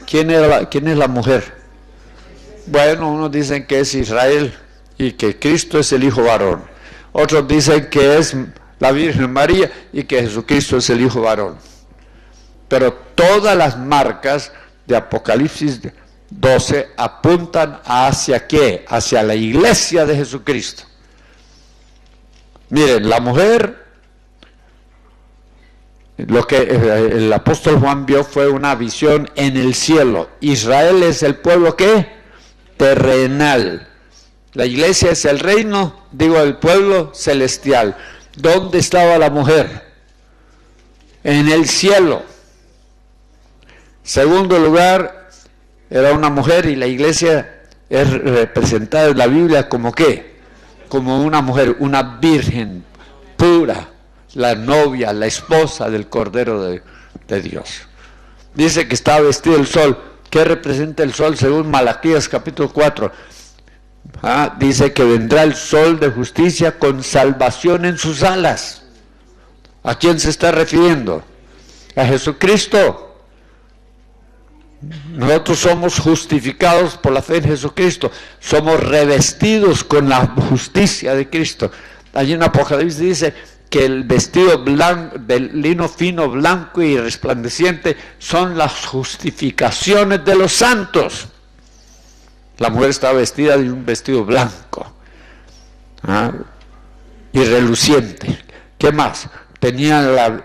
¿quién es la mujer? Bueno, unos dicen que es Israel y que Cristo es el hijo varón. Otros dicen que es la Virgen María y que Jesucristo es el hijo varón. Pero todas las marcas de Apocalipsis 12 apuntan hacia ¿qué? Hacia la iglesia de Jesucristo. Miren, la mujer, lo que el apóstol Juan vio fue una visión en el cielo. Israel es el pueblo ¿qué? Terrenal. La iglesia es el reino, digo, el pueblo celestial. ¿Dónde estaba la mujer? En el cielo. Segundo lugar, era una mujer, y la iglesia es representada en la Biblia como ¿qué? Como una mujer, una virgen pura, la novia, la esposa del Cordero de Dios. Dice que estaba vestido el sol. ¿Qué representa el sol según Malaquías capítulo 4? Dice que vendrá el sol de justicia con salvación en sus alas. ¿A quién se está refiriendo? A Jesucristo. Nosotros somos justificados por la fe en Jesucristo, somos revestidos con la justicia de Cristo. Allí en Apocalipsis dice que el vestido blanco, del lino fino, blanco y resplandeciente, son las justificaciones de los santos. La mujer estaba vestida de un vestido blanco y reluciente. ¿Qué más? Tenía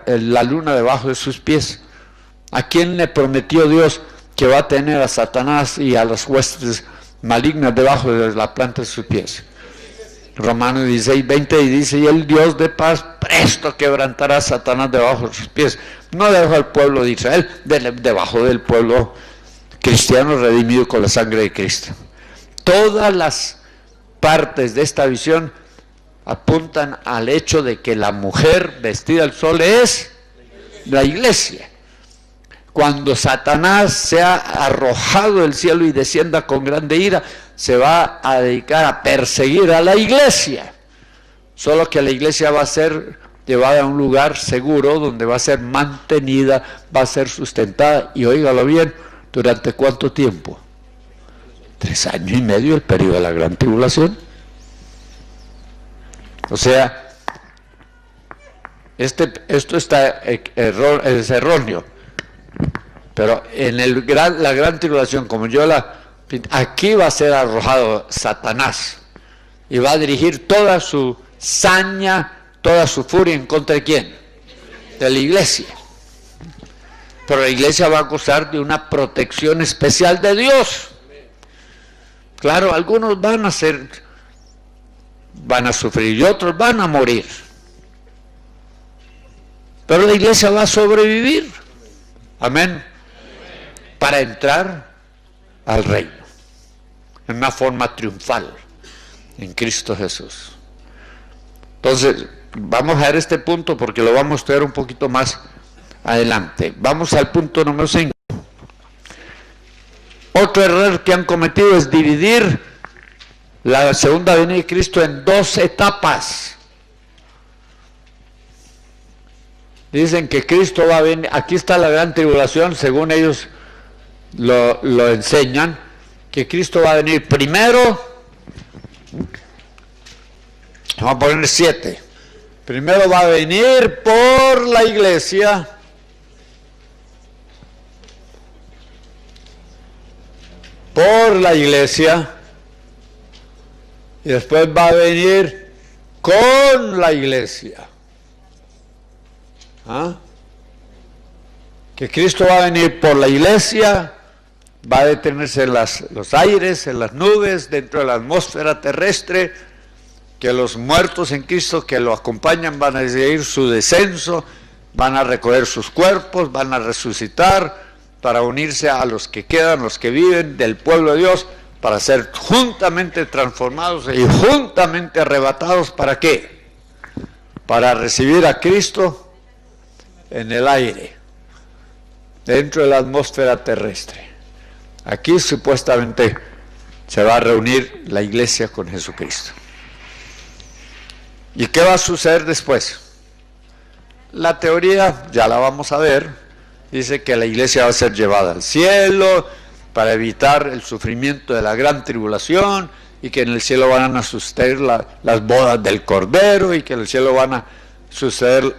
la luna debajo de sus pies. ¿A quién le prometió Dios que va a tener a Satanás y a las huestes malignas debajo de la planta de sus pies? Romanos 16:20, y dice, y el Dios de paz presto quebrantará a Satanás debajo de sus pies. No debajo del pueblo de Israel, debajo del pueblo cristiano redimido con la sangre de Cristo. Todas las partes de esta visión apuntan al hecho de que la mujer vestida al sol es la iglesia. Cuando Satanás sea arrojado del cielo y descienda con grande ira, se va a dedicar a perseguir a la iglesia. Solo que la iglesia va a ser llevada a un lugar seguro, donde va a ser mantenida, va a ser sustentada, y óigalo bien, ¿durante cuánto tiempo? 3 años y medio, el periodo de la gran tribulación. O sea, esto es erróneo. Pero en la gran tribulación, como yo aquí va a ser arrojado Satanás y va a dirigir toda su saña, toda su furia en contra de ¿quién? De la iglesia. Pero la iglesia va a gozar de una protección especial de Dios. Claro, algunos van a sufrir y otros van a morir. Pero la iglesia va a sobrevivir. Amén. Para entrar al reino en una forma triunfal en Cristo Jesús. Entonces, vamos a ver este punto porque lo vamos a estudiar un poquito más adelante. Vamos al punto número 5. Otro error que han cometido es dividir la segunda venida de Cristo en 2 etapas. Dicen que Cristo va a venir, aquí está la gran tribulación, según ellos lo enseñan, que Cristo va a venir primero, vamos a poner 7, primero va a venir por la iglesia, y después va a venir con la iglesia. Que Cristo va a venir por la iglesia, va a detenerse en los aires, en las nubes, dentro de la atmósfera terrestre, que los muertos en Cristo que lo acompañan van a seguir su descenso, van a recoger sus cuerpos, van a resucitar para unirse a los que quedan, los que viven del pueblo de Dios, para ser juntamente transformados y juntamente arrebatados. ¿Para qué? Para recibir a Cristo en el aire, dentro de la atmósfera terrestre. Aquí supuestamente se va a reunir la iglesia con Jesucristo. ¿Y qué va a suceder después? La teoría ya la vamos a ver, dice que la iglesia va a ser llevada al cielo para evitar el sufrimiento de la gran tribulación, y que en el cielo van a suceder las bodas del Cordero, y que en el cielo van a suceder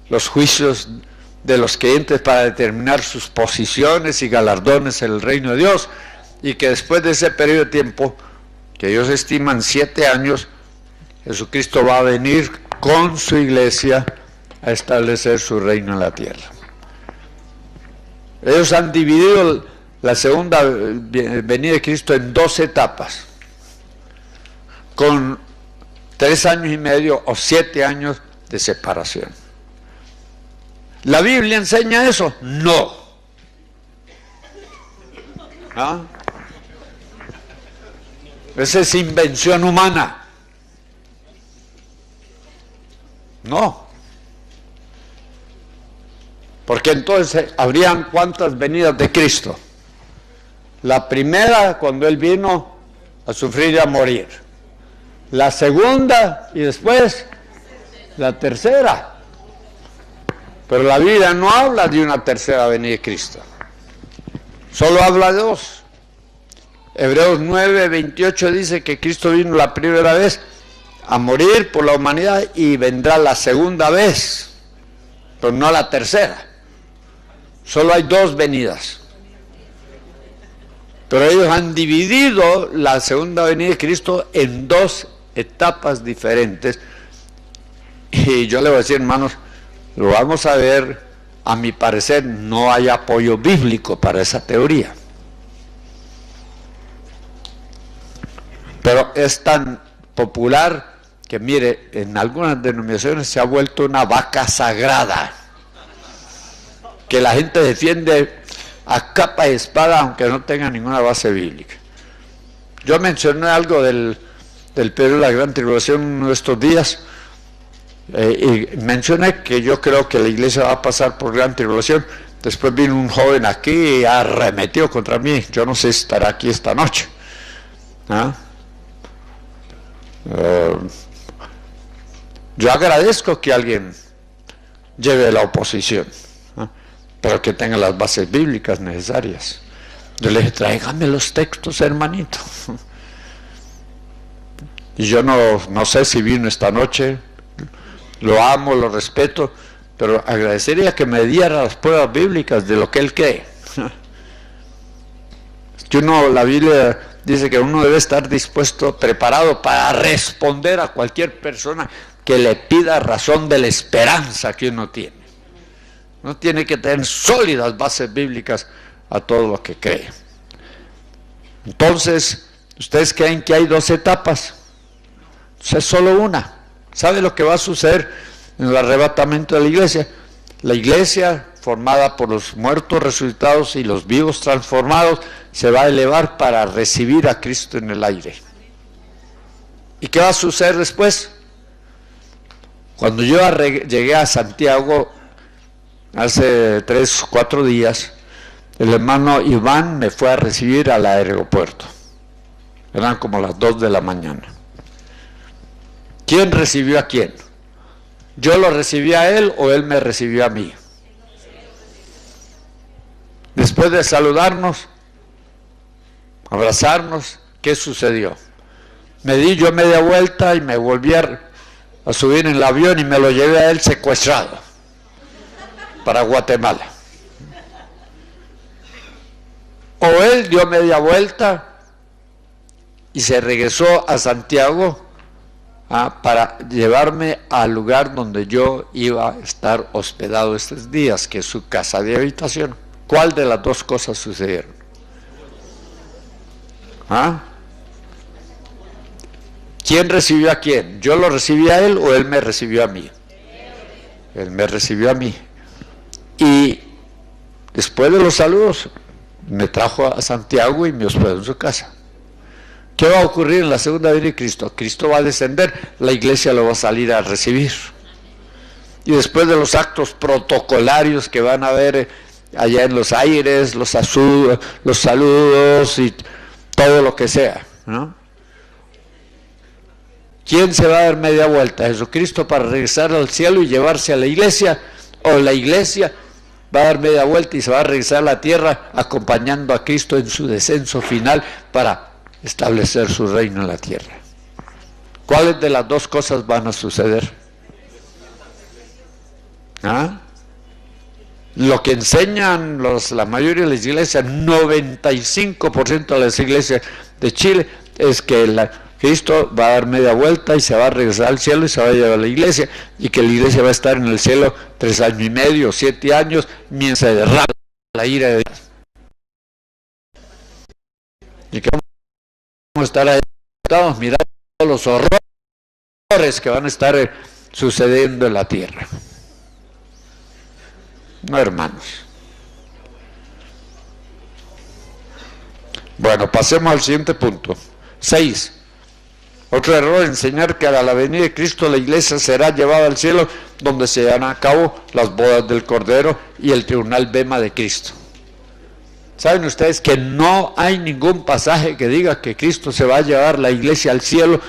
los juicios de los creyentes para determinar sus posiciones y galardones en el reino de Dios, y que después de ese periodo de tiempo, que ellos estiman 7 años, Jesucristo va a venir con su iglesia a establecer su reino en la tierra. Ellos han dividido la segunda venida de Cristo en 2 etapas, con 3 años y medio o 7 años de separación. ¿La Biblia enseña eso? No. ¿Ah? Esa es invención humana. No. Porque entonces habrían ¿cuántas venidas de Cristo? La primera, cuando Él vino a sufrir y a morir. La segunda y después la tercera. Pero la Biblia no habla de una tercera venida de Cristo. Solo habla de 2. Hebreos 9:28 dice que Cristo vino la primera vez a morir por la humanidad y vendrá la segunda vez, pero no la tercera. Solo hay 2 venidas. Pero ellos han dividido la segunda venida de Cristo en 2 etapas diferentes. Y yo le voy a decir, hermanos, lo vamos a ver, a mi parecer no hay apoyo bíblico para esa teoría. Pero es tan popular que, mire, en algunas denominaciones se ha vuelto una vaca sagrada, que la gente defiende a capa y espada aunque no tenga ninguna base bíblica. Yo mencioné algo del periodo de la gran tribulación uno de estos días, y mencioné que yo creo que la iglesia va a pasar por gran tribulación. Después vino un joven aquí y arremetió contra mí. Yo no sé si estará aquí esta noche. ¿Ah? Yo agradezco que alguien lleve la oposición, ¿ah? Pero que tenga las bases bíblicas necesarias. Yo le dije, tráigame los textos, hermanito. Y yo no sé si vino esta noche. Lo amo, lo respeto, pero agradecería que me diera las pruebas bíblicas de lo que él cree. La Biblia dice que uno debe estar dispuesto, preparado para responder a cualquier persona que le pida razón de la esperanza que uno tiene. Uno tiene que tener sólidas bases bíblicas a todo lo que cree. Entonces, ¿ustedes creen que hay 2 etapas? Es solo una. ¿Sabe lo que va a suceder en el arrebatamiento de la iglesia? La iglesia, formada por los muertos resucitados y los vivos transformados, se va a elevar para recibir a Cristo en el aire. ¿Y qué va a suceder después? Cuando yo llegué a Santiago hace 3 o 4 días, el hermano Iván me fue a recibir al aeropuerto. Eran como las 2 de la mañana. ¿Quién recibió a quién? ¿Yo lo recibí a él o él me recibió a mí? Después de saludarnos, abrazarnos, ¿qué sucedió? Me di yo media vuelta y me volví a subir en el avión y me lo llevé a él secuestrado para Guatemala. O él dio media vuelta y se regresó a Santiago para llevarme al lugar donde yo iba a estar hospedado estos días, que es su casa de habitación. ¿Cuál de las 2 cosas sucedieron? ¿Ah? ¿Quién recibió a quién? ¿Yo lo recibí a él o él me recibió a mí? Él me recibió a mí. Y después de los saludos, me trajo a Santiago y me hospedó en su casa. ¿Qué va a ocurrir en la segunda venida de Cristo? Cristo va a descender, la iglesia lo va a salir a recibir. Y después de los actos protocolarios que van a haber allá en los aires, los saludos y todo lo que sea, ¿no? ¿Quién se va a dar media vuelta? ¿Jesucristo para regresar al cielo y llevarse a la iglesia? ¿O la iglesia va a dar media vuelta y se va a regresar a la tierra acompañando a Cristo en su descenso final para establecer su reino en la tierra. ¿Cuáles de las dos cosas van a suceder? ¿Ah? Lo que enseñan la mayoría de las iglesias, 95% de las iglesias de Chile, es que Cristo va a dar media vuelta y se va a regresar al cielo y se va a llevar a la iglesia, y que la iglesia va a estar en el cielo 3 años y medio, 7 años, mientras se derrama la ira de Dios. Y que vamos a estar ahí mirando los horrores que van a estar sucediendo en la tierra. No, hermanos. Bueno, pasemos al siguiente punto. 6. Otro error: enseñar que a la venida de Cristo la iglesia será llevada al cielo, donde se llevarán a cabo las bodas del Cordero y el tribunal bema de Cristo. ¿Saben ustedes que no hay ningún pasaje que diga que Cristo se va a llevar la iglesia al cielo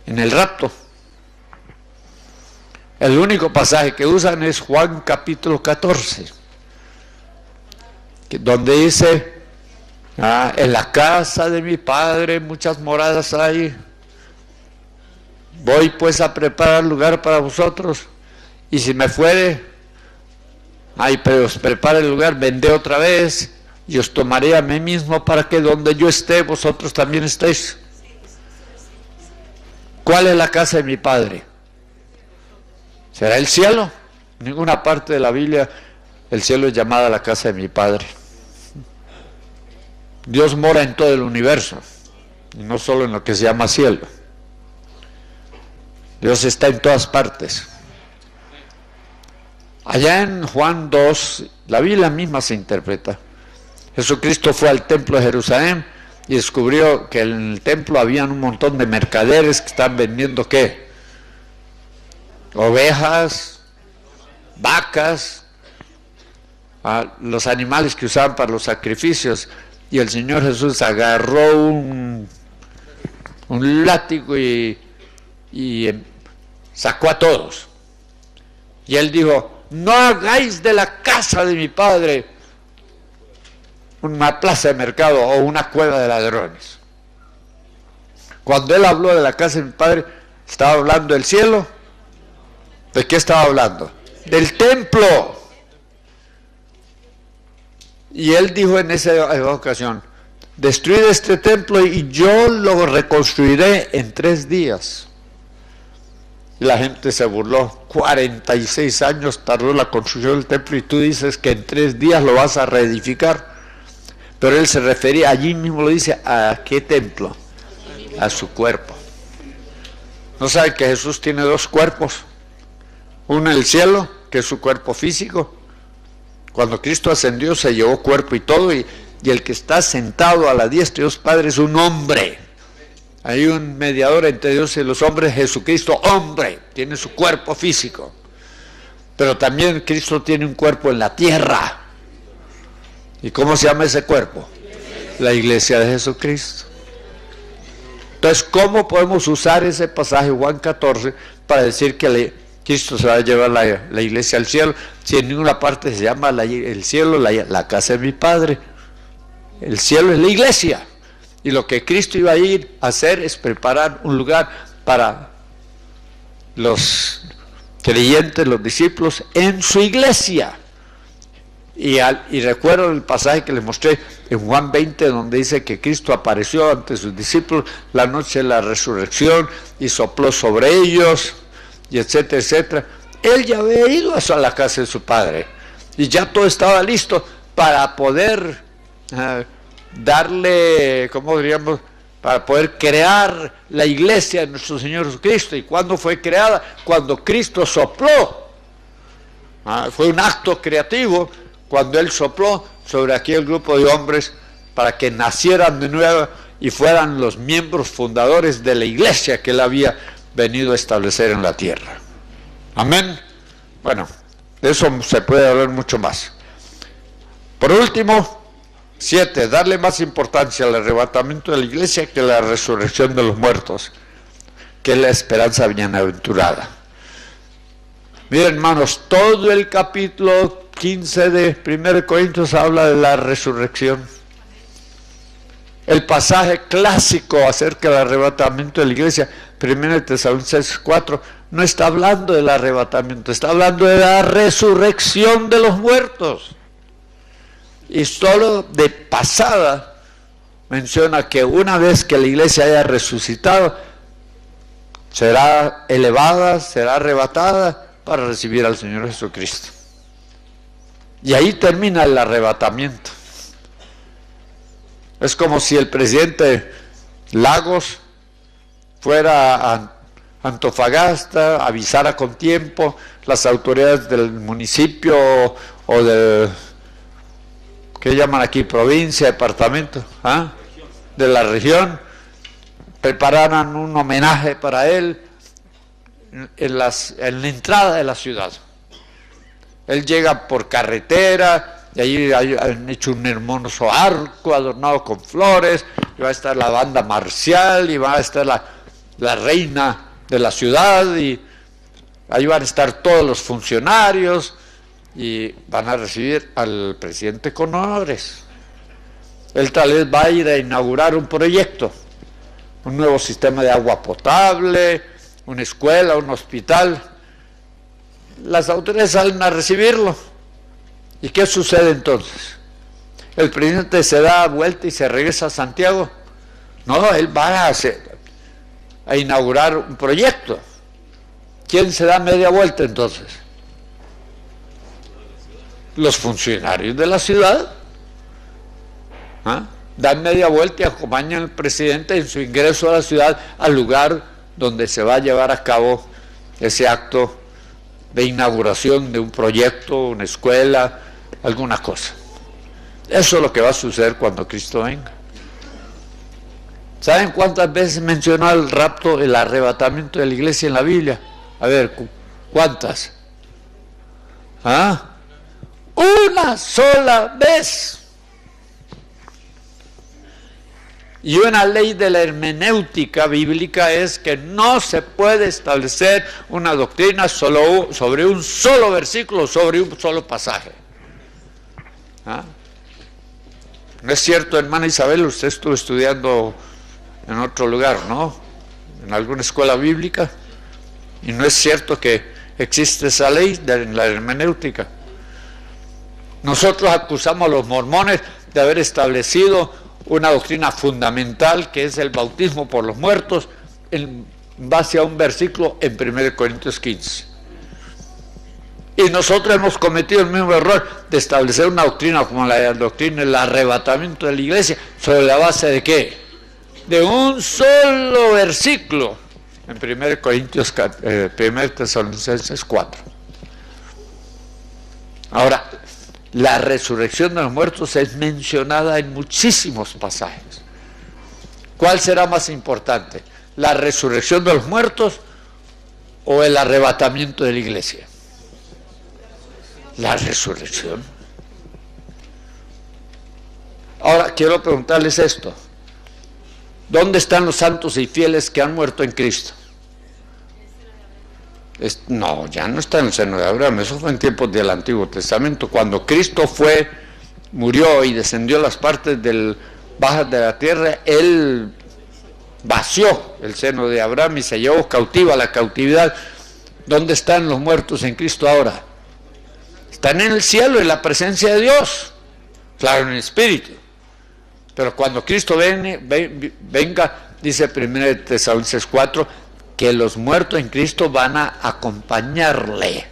en el rapto? El único pasaje que usan es Juan capítulo 14, donde dice: en la casa de mi Padre muchas moradas hay, voy pues a preparar lugar para vosotros, y si me fuere, pero os prepare el lugar, vendré otra vez, y os tomaré a mí mismo, para que donde yo esté, vosotros también estéis. ¿Cuál es la casa de mi Padre? ¿Será el cielo? En ninguna parte de la Biblia el cielo es llamada la casa de mi Padre. Dios mora en todo el universo, y no solo en lo que se llama cielo. Dios está en todas partes. Allá en Juan 2, la Biblia misma se interpreta. Jesucristo fue al templo de Jerusalén y descubrió que en el templo habían un montón de mercaderes que estaban vendiendo ¿qué? Ovejas, vacas, los animales que usaban para los sacrificios. Y el Señor Jesús agarró un látigo y sacó a todos. Y Él dijo: no hagáis de la casa de mi Padre una plaza de mercado o una cueva de ladrones. Cuando Él habló de la casa de mi Padre, ¿estaba hablando del cielo? ¿De qué estaba hablando? Del templo. Y Él dijo en esa ocasión: destruid este templo y yo lo reconstruiré en 3 días. Y la gente se burló. 46 años tardó la construcción del templo y tú dices que en 3 días lo vas a reedificar. Pero Él se refería, allí mismo lo dice, ¿a qué templo? A su cuerpo. ¿No sabe que Jesús tiene 2 cuerpos? Uno en el cielo, que es su cuerpo físico. Cuando Cristo ascendió se llevó cuerpo y todo, y el que está sentado a la diestra de Dios Padre es un hombre. Hay un mediador entre Dios y los hombres, Jesucristo, hombre, tiene su cuerpo físico. Pero también Cristo tiene un cuerpo en la tierra. ¿Y cómo se llama ese cuerpo? La iglesia de Jesucristo. Entonces, ¿cómo podemos usar ese pasaje, Juan 14, para decir que Cristo se va a llevar la iglesia al cielo, si en ninguna parte se llama el cielo la casa de mi Padre? El cielo es la iglesia, y lo que Cristo iba a ir a hacer es preparar un lugar para los creyentes, los discípulos, en su iglesia. Y recuerdo el pasaje que les mostré en Juan 20, donde dice que Cristo apareció ante sus discípulos la noche de la resurrección y sopló sobre ellos, y etcétera, etcétera. Él ya había ido a la casa de su Padre y ya todo estaba listo para poder darle, ¿cómo diríamos?, para poder crear la iglesia de nuestro Señor Jesucristo. ¿Y cuándo fue creada? Cuando Cristo sopló. Fue un acto creativo cuando Él sopló sobre aquel grupo de hombres para que nacieran de nuevo y fueran los miembros fundadores de la iglesia que Él había venido a establecer en la tierra. Amén. Bueno, de eso se puede hablar mucho más. Por último, 7, darle más importancia al arrebatamiento de la iglesia que la resurrección de los muertos, que es la esperanza bienaventurada. Miren, hermanos, todo el capítulo 15 de 1 Corintios habla de la resurrección. El pasaje clásico acerca del arrebatamiento de la iglesia, 1 Tesalonicenses 4, no está hablando del arrebatamiento, está hablando de la resurrección de los muertos. Y solo de pasada menciona que una vez que la iglesia haya resucitado, será elevada, será arrebatada para recibir al Señor Jesucristo. Y ahí termina el arrebatamiento. Es como si el presidente Lagos fuera a Antofagasta, avisara con tiempo, las autoridades del municipio o del, ¿qué llaman aquí? Provincia, departamento, ¿ah? De la región, prepararan un homenaje para él en la entrada de la ciudad. Él llega por carretera, y allí han hecho un hermoso arco adornado con flores, y va a estar la banda marcial, y va a estar la reina de la ciudad, y ahí van a estar todos los funcionarios, y van a recibir al presidente con honores. Él tal vez va a ir a inaugurar un proyecto, un nuevo sistema de agua potable, una escuela, un hospital. Las autoridades salen a recibirlo. ¿Y qué sucede entonces? ¿El presidente se da vuelta y se regresa a Santiago? No, él va a inaugurar un proyecto. ¿Quién se da media vuelta entonces? Los funcionarios de la ciudad. ¿Ah? Dan media vuelta y acompañan al presidente en su ingreso a la ciudad, al lugar donde se va a llevar a cabo ese acto de inauguración de un proyecto, una escuela, alguna cosa. Eso es lo que va a suceder cuando Cristo venga. ¿Saben cuántas veces mencionó el rapto, el arrebatamiento de la iglesia en la Biblia? A ver, ¿cuántas? ¿Ah? Una sola vez. Y una ley de la hermenéutica bíblica es que no se puede establecer una doctrina solo sobre un solo versículo, sobre un solo pasaje. ¿Ah? ¿No es cierto, hermana Isabel? Usted estuvo estudiando en otro lugar, ¿no? En alguna escuela bíblica. Y no es cierto que existe esa ley de la hermenéutica. Nosotros acusamos a los mormones de haber establecido una doctrina fundamental, que es el bautismo por los muertos, en base a un versículo en 1 Corintios 15. Y nosotros hemos cometido el mismo error de establecer una doctrina como la doctrina del arrebatamiento de la iglesia, sobre la base de ¿qué? De un solo versículo en 1 Corintios 1 Tesalonicenses 4. Ahora, la resurrección de los muertos es mencionada en muchísimos pasajes. ¿Cuál será más importante? ¿La resurrección de los muertos o el arrebatamiento de la iglesia? La resurrección. Ahora quiero preguntarles esto. ¿Dónde están los santos y fieles que han muerto en Cristo? No, ya no está en el seno de Abraham. Eso fue en tiempos del Antiguo Testamento, cuando Cristo murió y descendió a las partes bajas de la tierra. Él vació el seno de Abraham y se llevó cautiva la cautividad. ¿Dónde están los muertos en Cristo ahora? Están en el cielo, en la presencia de Dios, claro, en el Espíritu. Pero cuando Cristo venga, dice 1 Tesalonicenses 4, que los muertos en Cristo van a acompañarle.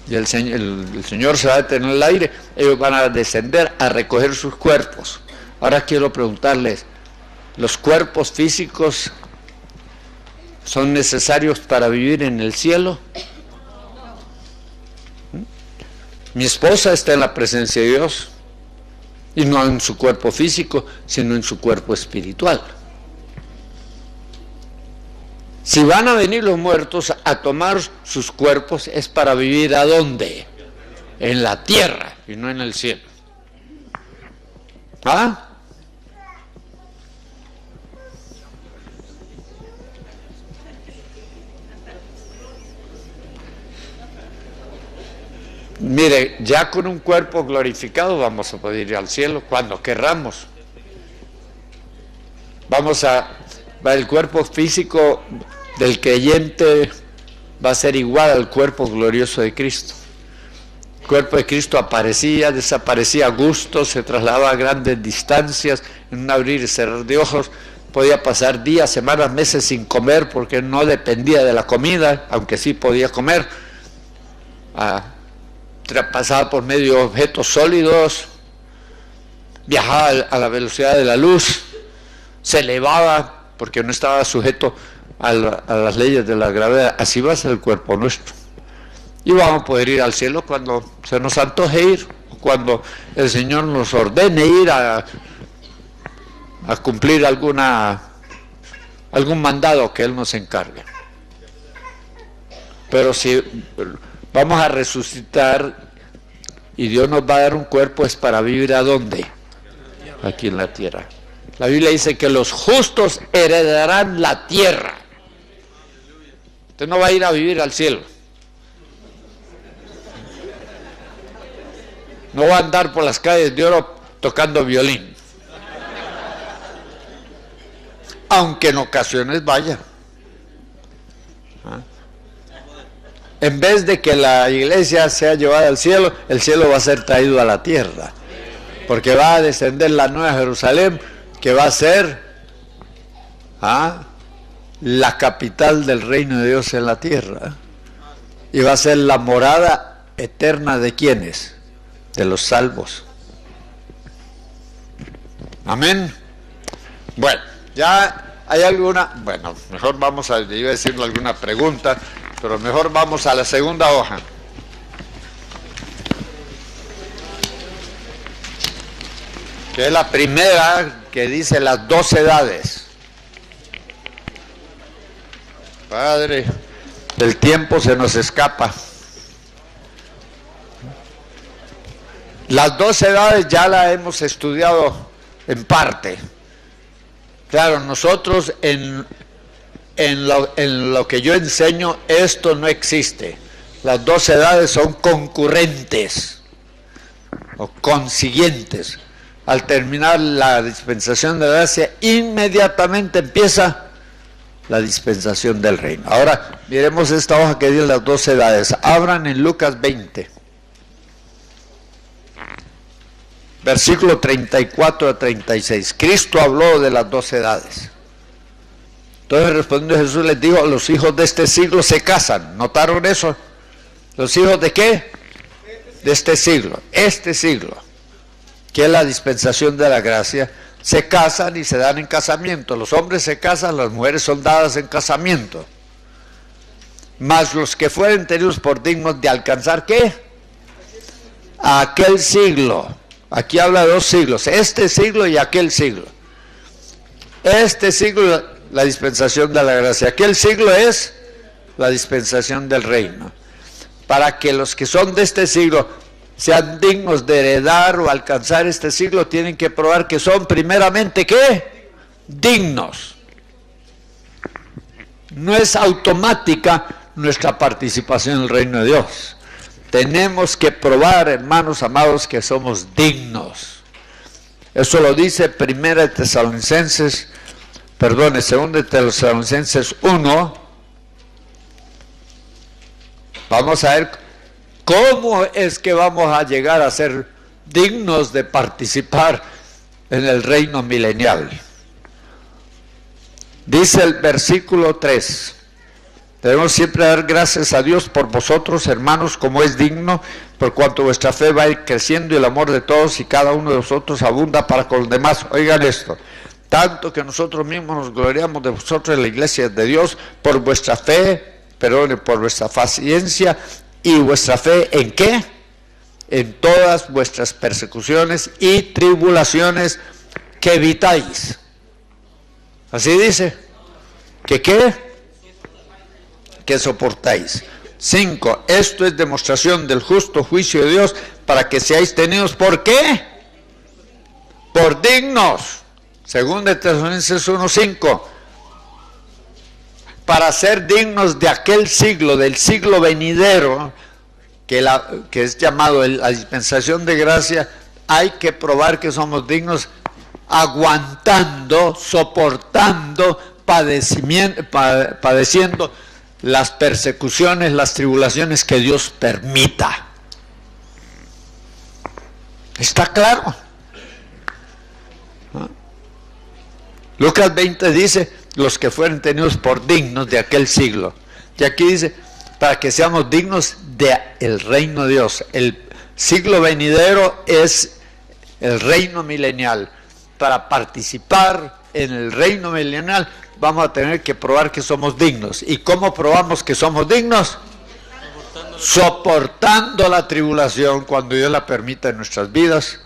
Y el Señor se va a detener en el aire, ellos van a descender a recoger sus cuerpos. Ahora quiero preguntarles, ¿los cuerpos físicos son necesarios para vivir en el cielo? Mi esposa está en la presencia de Dios, y no en su cuerpo físico, sino en su cuerpo espiritual. Si van a venir los muertos a tomar sus cuerpos, es para vivir ¿a dónde? En la tierra y no en el cielo. ¿Ah? Mire, Ya con un cuerpo glorificado vamos a poder ir al cielo cuando querramos. El cuerpo físico del creyente va a ser igual al cuerpo glorioso de Cristo. El cuerpo de Cristo aparecía, desaparecía a gusto, se trasladaba a grandes distancias, en un abrir y cerrar de ojos. Podía pasar días, semanas, meses sin comer porque no dependía de la comida, aunque sí podía comer. Pasaba por medio de objetos sólidos, viajaba a la velocidad de la luz, se elevaba porque no estaba sujeto a las leyes de la gravedad. Así va a ser el cuerpo nuestro. Y vamos a poder ir al cielo cuando se nos antoje ir, o cuando el Señor nos ordene ir a cumplir algún mandado que Él nos encargue. Pero si vamos a resucitar y Dios nos va a dar un cuerpo, es para vivir ¿a dónde? Aquí en la tierra. La Biblia dice que los justos heredarán la tierra. Usted no va a ir a vivir al cielo. No va a andar por las calles de oro tocando violín. Aunque en ocasiones vaya. En vez de que la iglesia sea llevada al cielo, el cielo va a ser traído a la tierra. Porque va a descender la nueva Jerusalén, que va a ser la capital del reino de Dios en la tierra. Y va a ser la morada eterna de ¿quiénes? De los salvos. Amén. Bueno, ya hay alguna, bueno, mejor vamos a, iba a decirle alguna pregunta, pero mejor vamos a la segunda hoja. Que es la primera, que dice las 12 edades. Padre, el tiempo se nos escapa. Las 12 edades ya la hemos estudiado en parte. Claro, nosotros en lo que yo enseño, esto no existe. Las 12 edades son concurrentes o consiguientes. Al terminar la dispensación de gracia, inmediatamente empieza la dispensación del reino. Ahora, miremos esta hoja que dice las 12 edades. Abran en Lucas 20. Versículo 34 a 36. Cristo habló de las 12 edades. Entonces respondiendo Jesús les dijo, los hijos de este siglo se casan. ¿Notaron eso? ¿Los hijos de qué? De este siglo. Este siglo, que es la dispensación de la gracia, se casan y se dan en casamiento. Los hombres se casan, las mujeres son dadas en casamiento. Mas los que fueren tenidos por dignos de alcanzar, ¿qué? A aquel siglo. Aquí habla de dos siglos, este siglo y aquel siglo. Este siglo, la dispensación de la gracia. Aquel siglo es la dispensación del reino. Para que los que son de este siglo sean dignos de heredar o alcanzar este siglo, tienen que probar que son primeramente, ¿qué? Dignos. No es automática nuestra participación en el reino de Dios. Tenemos que probar, hermanos amados, que somos dignos. Eso lo dice 2 Tesalonicenses 1. Vamos a ver cómo es que vamos a llegar a ser dignos de participar en el reino milenial. Dice el versículo 3. Debemos siempre dar gracias a Dios por vosotros, hermanos, como es digno, por cuanto vuestra fe va a ir creciendo y el amor de todos y cada uno de vosotros abunda para con los demás. Oigan esto, tanto que nosotros mismos nos gloriamos de vosotros en la iglesia de Dios por vuestra fe, por vuestra paciencia y vuestra fe ¿en qué? En todas vuestras persecuciones y tribulaciones que evitáis. Así dice, ¿que qué? Que soportáis. 5. Esto es demostración del justo juicio de Dios para que seáis tenidos, ¿por qué? Por dignos. 2 Tesalonicenses 1:5. Para ser dignos de aquel siglo, del siglo venidero, que es llamado la dispensación de gracia, hay que probar que somos dignos aguantando, soportando, padeciendo las persecuciones, las tribulaciones que Dios permita. ¿Está claro? ¿Ah? Lucas 20 dice, los que fueron tenidos por dignos de aquel siglo. Y aquí dice, para que seamos dignos del reino de Dios. El siglo venidero es el reino milenial. Para participar en el reino milenial vamos a tener que probar que somos dignos. ¿Y cómo probamos que somos dignos? Soportando la tribulación cuando Dios la permita en nuestras vidas,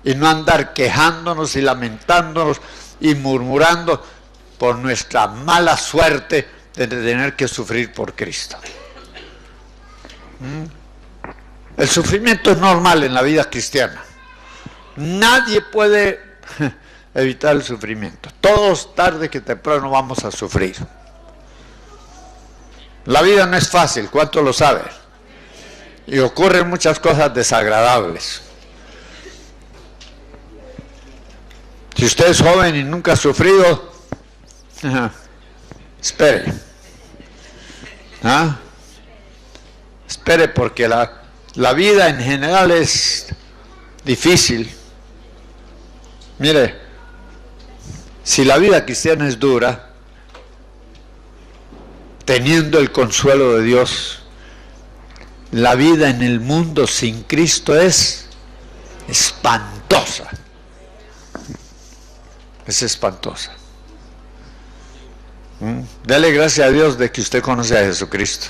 y no andar quejándonos y lamentándonos y murmurando por nuestra mala suerte de tener que sufrir por Cristo. El sufrimiento es normal en la vida cristiana. Nadie puede evitar el sufrimiento. Todos, tarde que temprano, vamos a sufrir. La vida no es fácil, ¿cuánto lo saben? Y ocurren muchas cosas desagradables. Si usted es joven y nunca ha sufrido, espere. Espere, porque la vida en general es difícil. Mire, si la vida cristiana es dura, teniendo el consuelo de Dios, la vida en el mundo sin Cristo es espantosa. Es espantosa. Dele gracias a Dios de que usted conoce a Jesucristo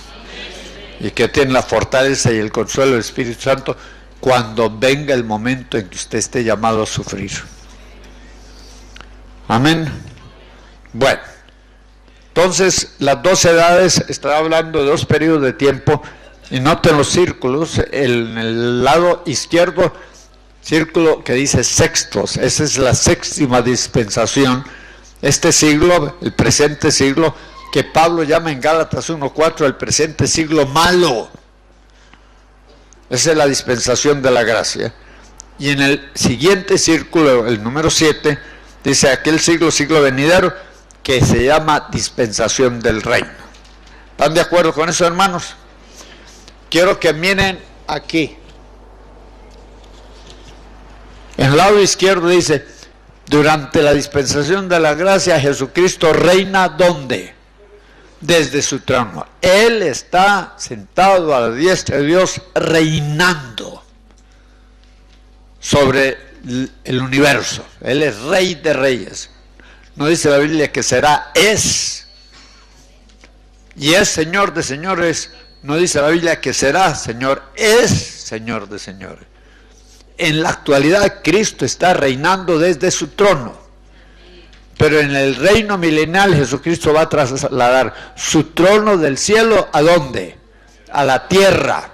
y que tiene la fortaleza y el consuelo del Espíritu Santo cuando venga el momento en que usted esté llamado a sufrir. Amén. Bueno, entonces las dos edades, estaba hablando de dos periodos de tiempo, y noten los círculos. En el lado izquierdo, círculo que dice sextos, esa es la séptima dispensación. Este siglo, el presente siglo, que Pablo llama en Gálatas 1:4 el presente siglo malo. Esa es la dispensación de la gracia. Y en el siguiente círculo, el número 7, dice aquel siglo, siglo venidero, que se llama dispensación del reino. ¿Están de acuerdo con eso, hermanos? Quiero que miren aquí. En el lado izquierdo dice, durante la dispensación de la gracia, Jesucristo reina, ¿dónde? Desde su trono. Él está sentado a la diestra de Dios, reinando sobre el universo. Él es Rey de Reyes. No dice la Biblia que será, es. Y es Señor de señores. No dice la Biblia que será Señor, es Señor de señores. En la actualidad Cristo está reinando desde su trono. Pero en el reino milenial Jesucristo va a trasladar su trono del cielo, ¿a dónde? A la tierra.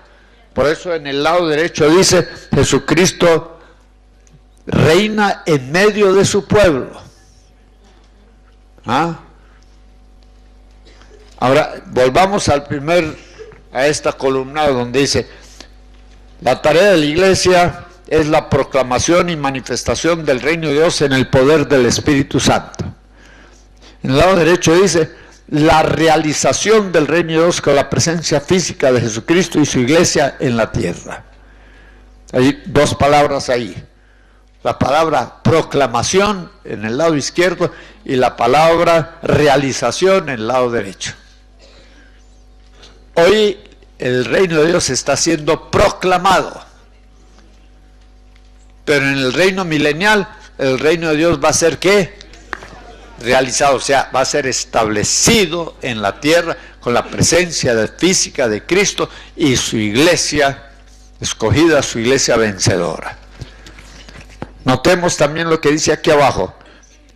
Por eso en el lado derecho dice, Jesucristo reina en medio de su pueblo. Ahora, volvamos a esta columna donde dice, la tarea de la iglesia es la proclamación y manifestación del reino de Dios en el poder del Espíritu Santo. En el lado derecho dice, la realización del reino de Dios con la presencia física de Jesucristo y su iglesia en la tierra. Hay dos palabras ahí. La palabra proclamación en el lado izquierdo y la palabra realización en el lado derecho. Hoy el reino de Dios está siendo proclamado, pero en el reino milenial el reino de Dios va a ser ¿qué? Realizado, o sea, va a ser establecido en la tierra con la presencia física de Cristo y su iglesia escogida, su iglesia vencedora. Notemos también lo que dice aquí abajo,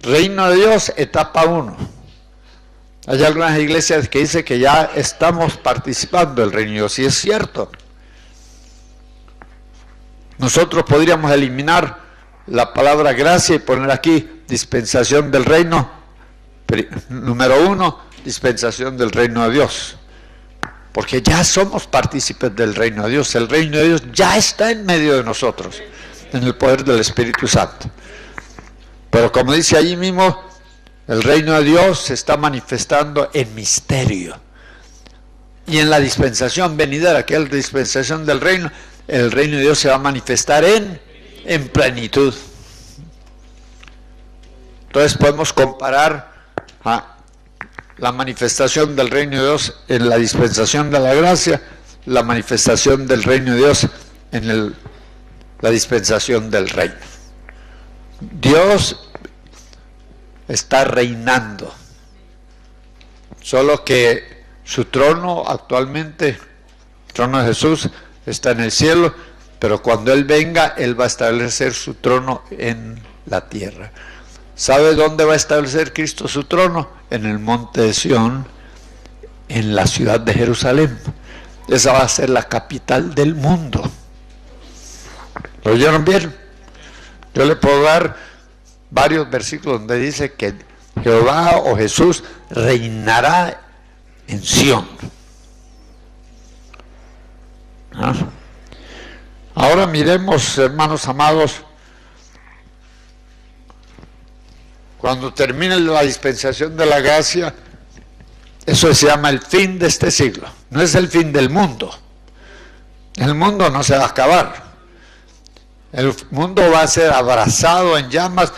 reino de Dios, etapa 1. Hay algunas iglesias que dicen que ya estamos participando del reino de Dios, y es cierto. Nosotros podríamos eliminar la palabra gracia y poner aquí dispensación del reino, número 1, dispensación del reino de Dios. porque ya somos partícipes del reino de Dios. El reino de Dios ya está en medio de nosotros, en el poder del Espíritu Santo. Pero como dice allí mismo, el reino de Dios se está manifestando en misterio. Y en la dispensación venidera, que es la dispensación del reino, el reino de Dios se va a manifestar en plenitud. Entonces podemos comparar la manifestación del reino de Dios en la dispensación de la gracia, la manifestación del reino de Dios en la dispensación del reino. Dios está reinando, solo que su trono actualmente, el trono de Jesús, está en el cielo, pero cuando Él venga, Él va a establecer su trono en la tierra. ¿Sabe dónde va a establecer Cristo su trono? En el monte de Sión, en la ciudad de Jerusalén. Esa va a ser la capital del mundo. ¿Lo oyeron bien? Yo le puedo dar varios versículos donde dice que Jehová o Jesús reinará en Sión. Ahora miremos, hermanos amados, cuando termine la dispensación de la gracia, eso se llama el fin de este siglo. No es el fin del mundo. El mundo no se va a acabar. El mundo va a ser abrazado en llamas,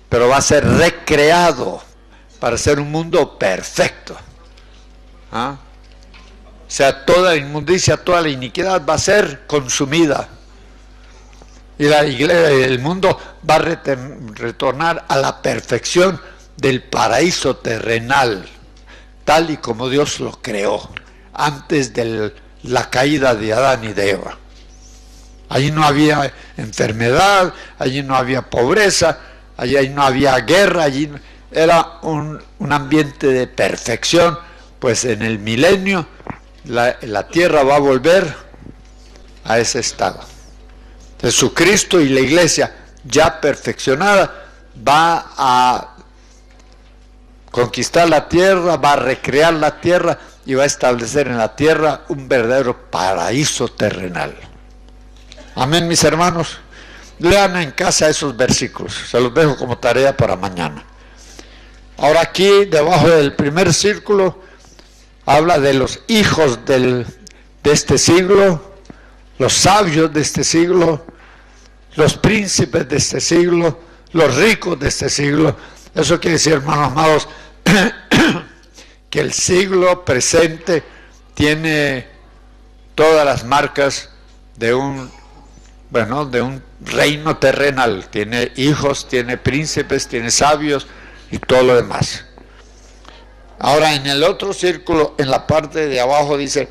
pero va a ser recreado para ser un mundo perfecto. O sea, toda la inmundicia, toda la iniquidad va a ser consumida. Y la iglesia, el mundo va a retornar a la perfección del paraíso terrenal, tal y como Dios lo creó, antes de la caída de Adán y de Eva. Allí no había enfermedad, allí no había pobreza, allí no había guerra, allí era un ambiente de perfección. Pues en el milenio la tierra va a volver a ese estado. Jesucristo y la iglesia ya perfeccionada va a conquistar la tierra, va a recrear la tierra y va a establecer en la tierra un verdadero paraíso terrenal. Amén, mis hermanos. Lean en casa esos versículos, se los dejo como tarea para mañana. Ahora aquí, debajo del primer círculo, habla de los hijos de este siglo, los sabios de este siglo, los príncipes de este siglo, los ricos de este siglo. Eso quiere decir, hermanos amados, que el siglo presente tiene todas las marcas de un reino terrenal. Tiene hijos, tiene príncipes, tiene sabios y todo lo demás. Ahora, en el otro círculo, en la parte de abajo, dice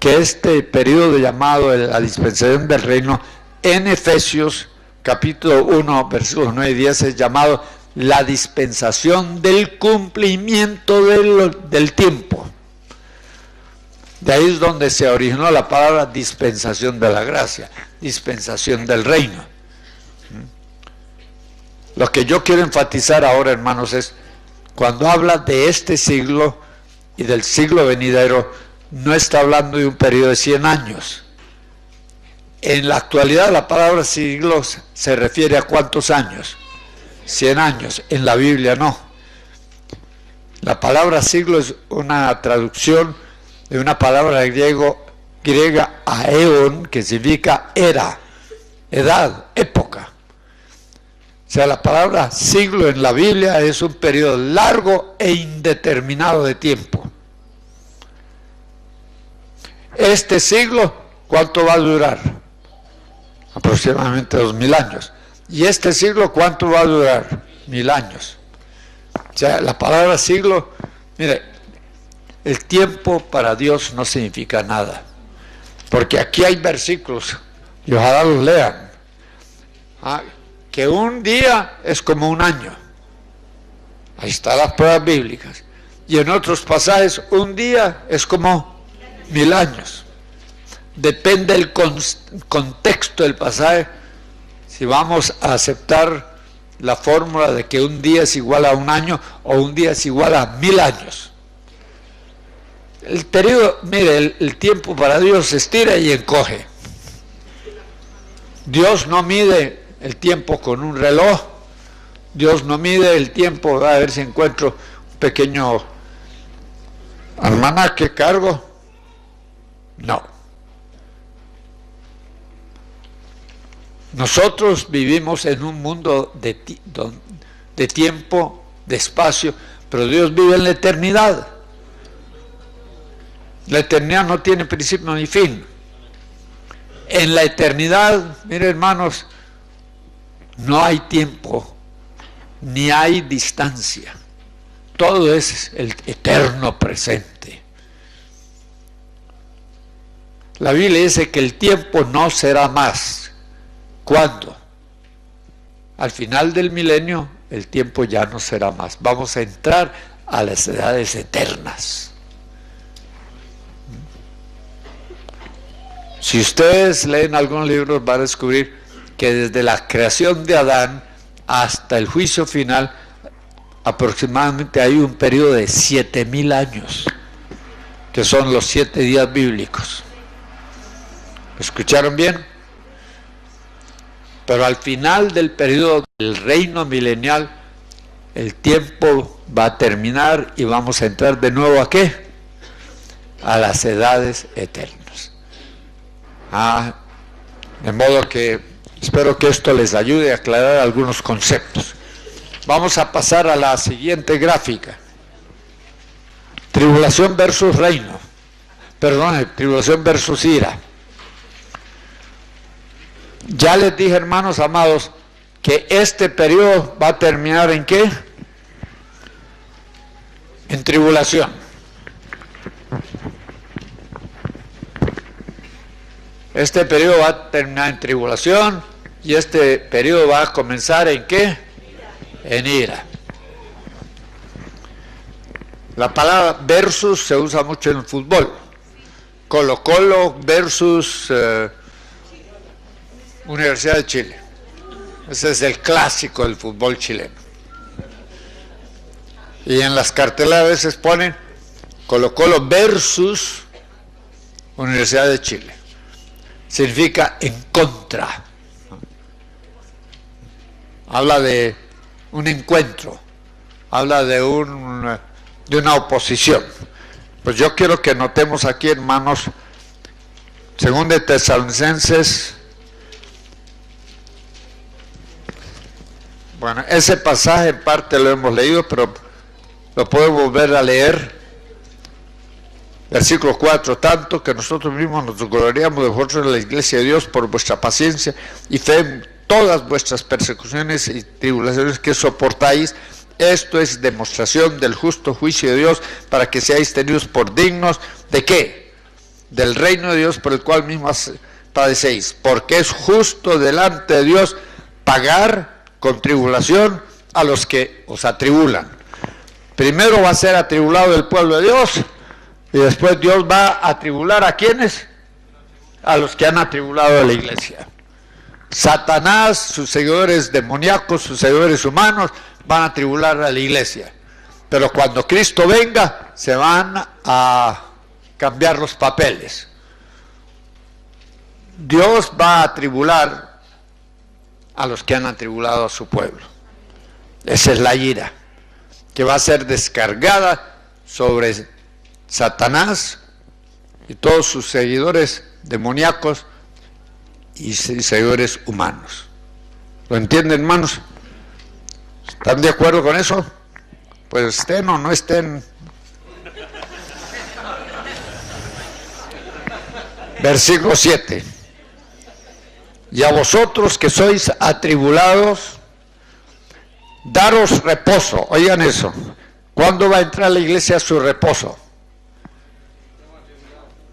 que este periodo llamado la dispensación del reino, en Efesios capítulo 1, versículos 9 y 10, es llamado la dispensación del cumplimiento del tiempo. De ahí es donde se originó la palabra dispensación de la gracia, dispensación del reino. Lo que yo quiero enfatizar ahora, hermanos, es cuando habla de este siglo y del siglo venidero, no está hablando de un periodo de 100 años. En la actualidad la palabra siglo se refiere a ¿cuántos años? 100 años. En la Biblia no. La palabra siglo es una traducción de una palabra griega aeon, que significa era, edad, época. O sea, la palabra siglo en la Biblia es un periodo largo e indeterminado de tiempo. Este siglo, ¿cuánto va a durar? Aproximadamente 2000 años. ¿Y este siglo cuánto va a durar? 1000 años. O sea, la palabra siglo, mire, el tiempo para Dios no significa nada. Porque aquí hay versículos, y ojalá los lean, que un día es como un año. Ahí están las pruebas bíblicas. Y en otros pasajes, un día es como 1000 años. Depende del contexto del pasaje, si vamos a aceptar la fórmula de que un día es igual a un año o un día es igual a 1000 años. El periodo, mire, el tiempo para Dios se estira y encoge. Dios no mide el tiempo con un reloj. Dios no mide el tiempo, a ver si encuentro un pequeño almanaque cargo. No. Nosotros vivimos en un mundo de tiempo, de espacio, pero Dios vive en la eternidad. La eternidad no tiene principio ni fin. En la eternidad, miren hermanos, no hay tiempo, ni hay distancia. Todo es el eterno presente. La Biblia dice que el tiempo no será más. ¿Cuándo? Al final del milenio, el tiempo ya no será más. Vamos a entrar a las edades eternas. Si ustedes leen algunos libros, van a descubrir que desde la creación de Adán hasta el juicio final, aproximadamente hay un periodo de 7,000 años, que son los 7 días bíblicos. ¿Escucharon bien? Pero al final del periodo del reino milenial, el tiempo va a terminar y vamos a entrar de nuevo ¿a qué? A las edades eternas. De modo que espero que esto les ayude a aclarar algunos conceptos. Vamos a pasar a la siguiente gráfica. Tribulación versus reino. Perdón, tribulación versus ira. Ya les dije, hermanos amados, que este periodo va a terminar ¿en qué? En tribulación. Este periodo va a terminar en tribulación y este periodo va a comenzar ¿en qué? En ira. La palabra versus se usa mucho en el fútbol. Colo-Colo versus Universidad de Chile. Ese es el clásico del fútbol chileno. Y en las cartelas a veces ponen Colo-Colo versus Universidad de Chile. Significa en contra. Habla de un encuentro, habla de una oposición. Pues yo quiero que notemos aquí, hermanos, según de Tesalonicenses. Bueno, ese pasaje en parte lo hemos leído, pero lo podemos volver a leer. Versículo 4, tanto que nosotros mismos nos gloriamos de vosotros en la iglesia de Dios por vuestra paciencia y fe en todas vuestras persecuciones y tribulaciones que soportáis. Esto es demostración del justo juicio de Dios para que seáis tenidos por dignos ¿de qué? Del reino de Dios por el cual mismo padecéis, porque es justo delante de Dios pagar con tribulación a los que os atribulan. Primero va a ser atribulado el pueblo de Dios y después Dios va a atribular ¿a quiénes? A los que han atribulado a la iglesia. Satanás, sus seguidores demoníacos, sus seguidores humanos van a atribular a la iglesia. Pero cuando Cristo venga, se van a cambiar los papeles. Dios va a atribular a los que han atribulado a su pueblo. Esa es la ira que va a ser descargada sobre Satanás y todos sus seguidores demoníacos y seguidores humanos. ¿Lo entienden, hermanos? ¿Están de acuerdo con eso? Pues estén o no estén. Versículo 7. Y a vosotros que sois atribulados, daros reposo. Oigan eso. ¿Cuándo va a entrar la iglesia a su reposo?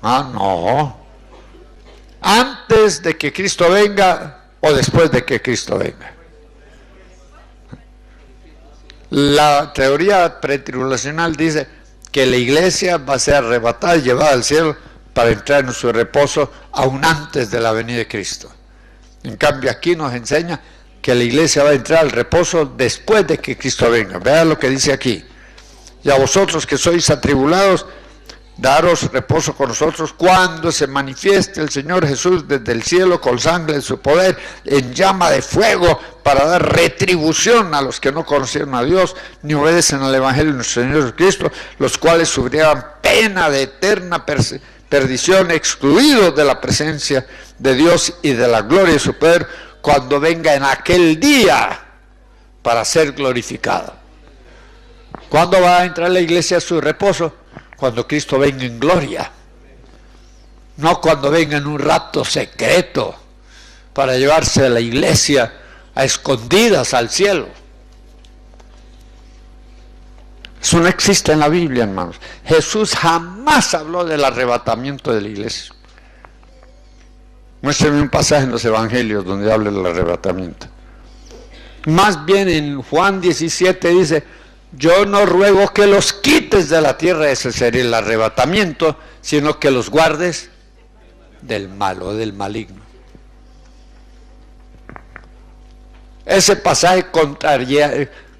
No. Antes de que Cristo venga o después de que Cristo venga. La teoría pretribulacional dice que la iglesia va a ser arrebatada y llevada al cielo para entrar en su reposo aún antes de la venida de Cristo. En cambio aquí nos enseña que la iglesia va a entrar al reposo después de que Cristo venga. Vean lo que dice aquí. Y a vosotros que sois atribulados, daros reposo con nosotros cuando se manifieste el Señor Jesús desde el cielo con sangre de su poder en llama de fuego para dar retribución a los que no conocieron a Dios ni obedecen al Evangelio de nuestro Señor Jesucristo, los cuales sufrirán pena de eterna perdición, excluidos de la presencia de Dios y de la gloria de su poder cuando venga en aquel día para ser glorificado. ¿Cuándo va a entrar la iglesia a su reposo? Cuando Cristo venga en gloria, no cuando venga en un rapto secreto para llevarse a la iglesia a escondidas al cielo. Eso no existe en la Biblia, hermanos. Jesús jamás habló del arrebatamiento de la iglesia. Muéstrame un pasaje en los evangelios donde hable del arrebatamiento. Más bien en Juan 17 dice: yo no ruego que los quites de la tierra, ese sería el arrebatamiento, sino que los guardes del malo, del maligno. Ese pasaje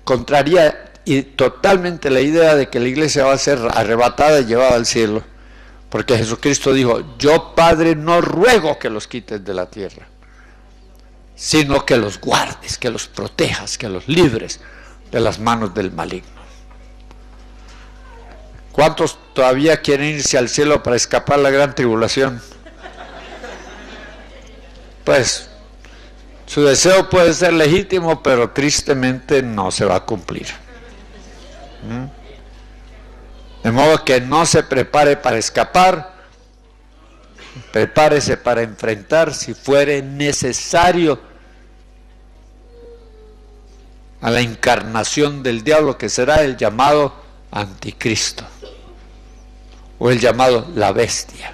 contraría y totalmente la idea de que la iglesia va a ser arrebatada y llevada al cielo, porque Jesucristo dijo: yo, Padre, no ruego que los quites de la tierra, sino que los guardes, que los protejas, que los libres de las manos del maligno. ¿Cuántos todavía quieren irse al cielo para escapar la gran tribulación? Pues su deseo puede ser legítimo, pero tristemente no se va a cumplir. De modo que no se prepare para escapar, prepárese para enfrentar, si fuere necesario, a la encarnación del diablo, que será el llamado anticristo, o el llamado la bestia.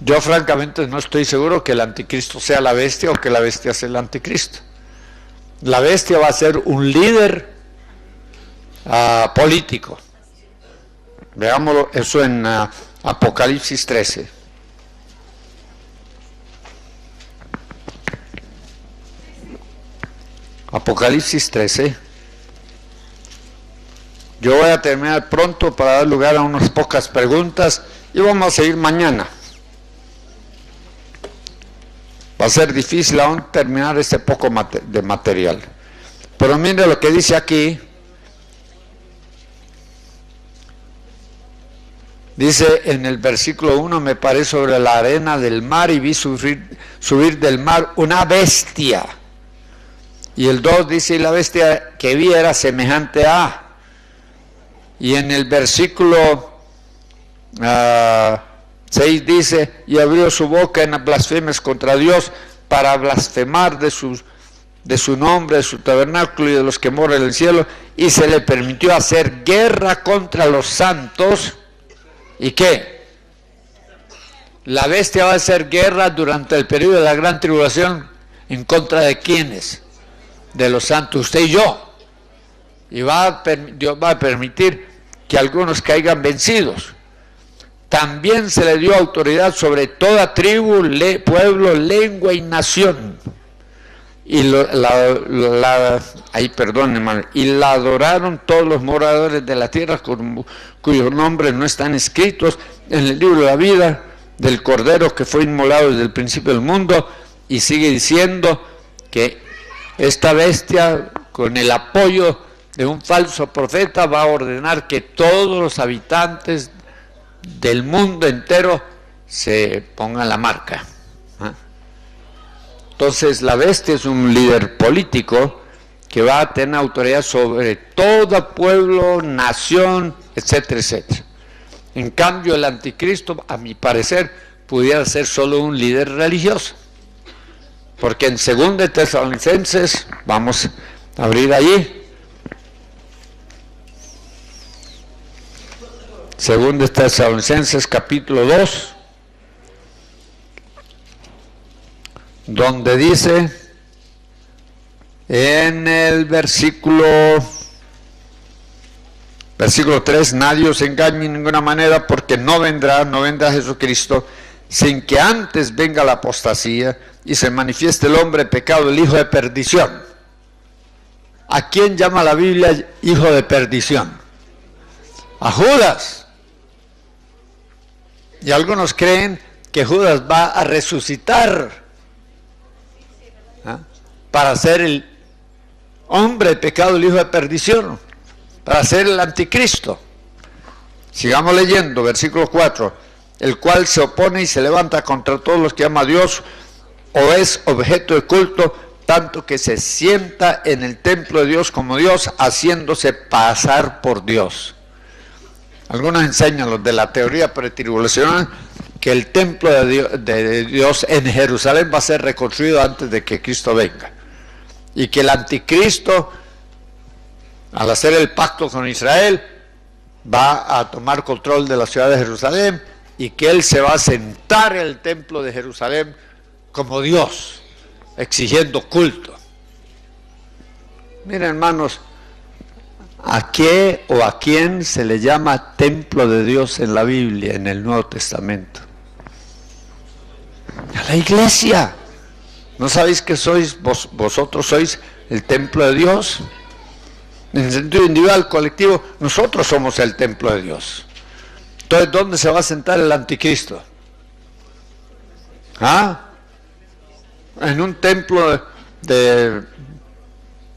Yo francamente no estoy seguro que el anticristo sea la bestia o que la bestia sea el anticristo. La bestia va a ser un líder político. Veámoslo eso en Apocalipsis 13. Apocalipsis 13. Yo voy a terminar pronto para dar lugar a unas pocas preguntas y vamos a seguir mañana. Va a ser difícil aún terminar este poco de material. Pero mire lo que dice aquí. Dice en el versículo 1: me paré sobre la arena del mar y vi subir del mar una bestia. Y el 2 dice: y la bestia que vi era semejante a. Y en el versículo 6 dice: y abrió su boca en blasfemias contra Dios, para blasfemar de su nombre, de su tabernáculo y de los que moran en el cielo, y se le permitió hacer guerra contra los santos. ¿Y qué? La bestia va a hacer guerra durante el periodo de la gran tribulación. ¿En contra de quiénes? De los santos, usted y yo. Y Dios va a permitir que algunos caigan vencidos. También se le dio autoridad sobre toda tribu, pueblo, lengua y nación. Y y la adoraron todos los moradores de la tierra, cuyos nombres no están escritos en el libro de la vida del Cordero que fue inmolado desde el principio del mundo. Y sigue diciendo que esta bestia, con el apoyo de un falso profeta, va a ordenar que todos los habitantes del mundo entero se pongan la marca. Entonces la bestia es un líder político que va a tener autoridad sobre todo pueblo, nación, etcétera, etcétera. En cambio el anticristo, a mi parecer, pudiera ser solo un líder religioso, porque en 2 Tesalonicenses, vamos a abrir allí, 2 Tesalonicenses capítulo 2, donde dice en el versículo 3: nadie os engañe en ninguna manera, porque no vendrá Jesucristo sin que antes venga la apostasía y se manifieste el hombre pecado, el hijo de perdición. ¿A quién llama la Biblia hijo de perdición? A Judas. Y algunos creen que Judas va a resucitar para ser el hombre de pecado, el hijo de perdición, para ser el anticristo. Sigamos leyendo, versículo 4, el cual se opone y se levanta contra todos los que ama a Dios, o es objeto de culto, tanto que se sienta en el templo de Dios como Dios, haciéndose pasar por Dios. Algunos enseñan, los de la teoría pretribulacional, que el templo de Dios en Jerusalén va a ser reconstruido antes de que Cristo venga. Y que el anticristo, al hacer el pacto con Israel, va a tomar control de la ciudad de Jerusalén y que él se va a sentar en el templo de Jerusalén como Dios, exigiendo culto. Miren, hermanos, ¿a qué o a quién se le llama templo de Dios en la Biblia, en el Nuevo Testamento? A la iglesia. ¿No sabéis que vosotros sois el templo de Dios? En el sentido individual, colectivo, nosotros somos el templo de Dios. Entonces, ¿dónde se va a sentar el anticristo? En un templo de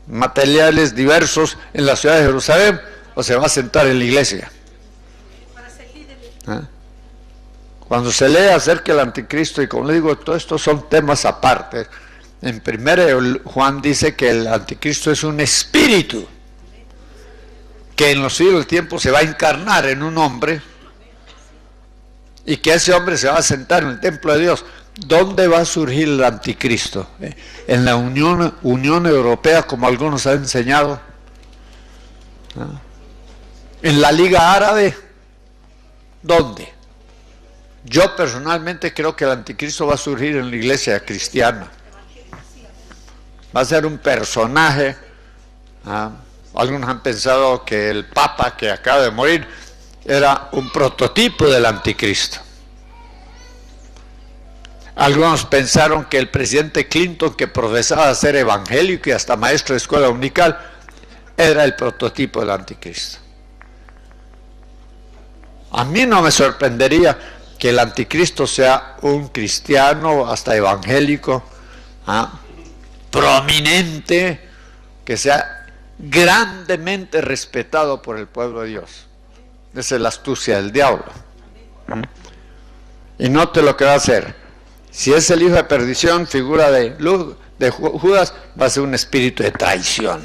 materiales diversos en la ciudad de Jerusalén, o se va a sentar en la iglesia. Cuando se lee acerca del anticristo, y como le digo, todos estos son temas aparte. En 1 Juan dice que el anticristo es un espíritu que en los siglos del tiempo se va a encarnar en un hombre y que ese hombre se va a sentar en el templo de Dios. ¿Dónde va a surgir el anticristo? ¿En la Unión Europea, como algunos han enseñado? ¿En la Liga Árabe? ¿Dónde? Yo personalmente creo que el anticristo va a surgir en la iglesia cristiana. Va a ser un personaje. Algunos han pensado que el Papa que acaba de morir era un prototipo del anticristo. Algunos pensaron que el presidente Clinton, que profesaba ser evangélico y hasta maestro de escuela dominical, era el prototipo del anticristo. A mí no me sorprendería que el anticristo sea un cristiano, hasta evangélico, prominente, que sea grandemente respetado por el pueblo de Dios. Esa es la astucia del diablo. Y note lo que va a hacer. Si es el hijo de perdición, figura de Judas, va a ser un espíritu de traición.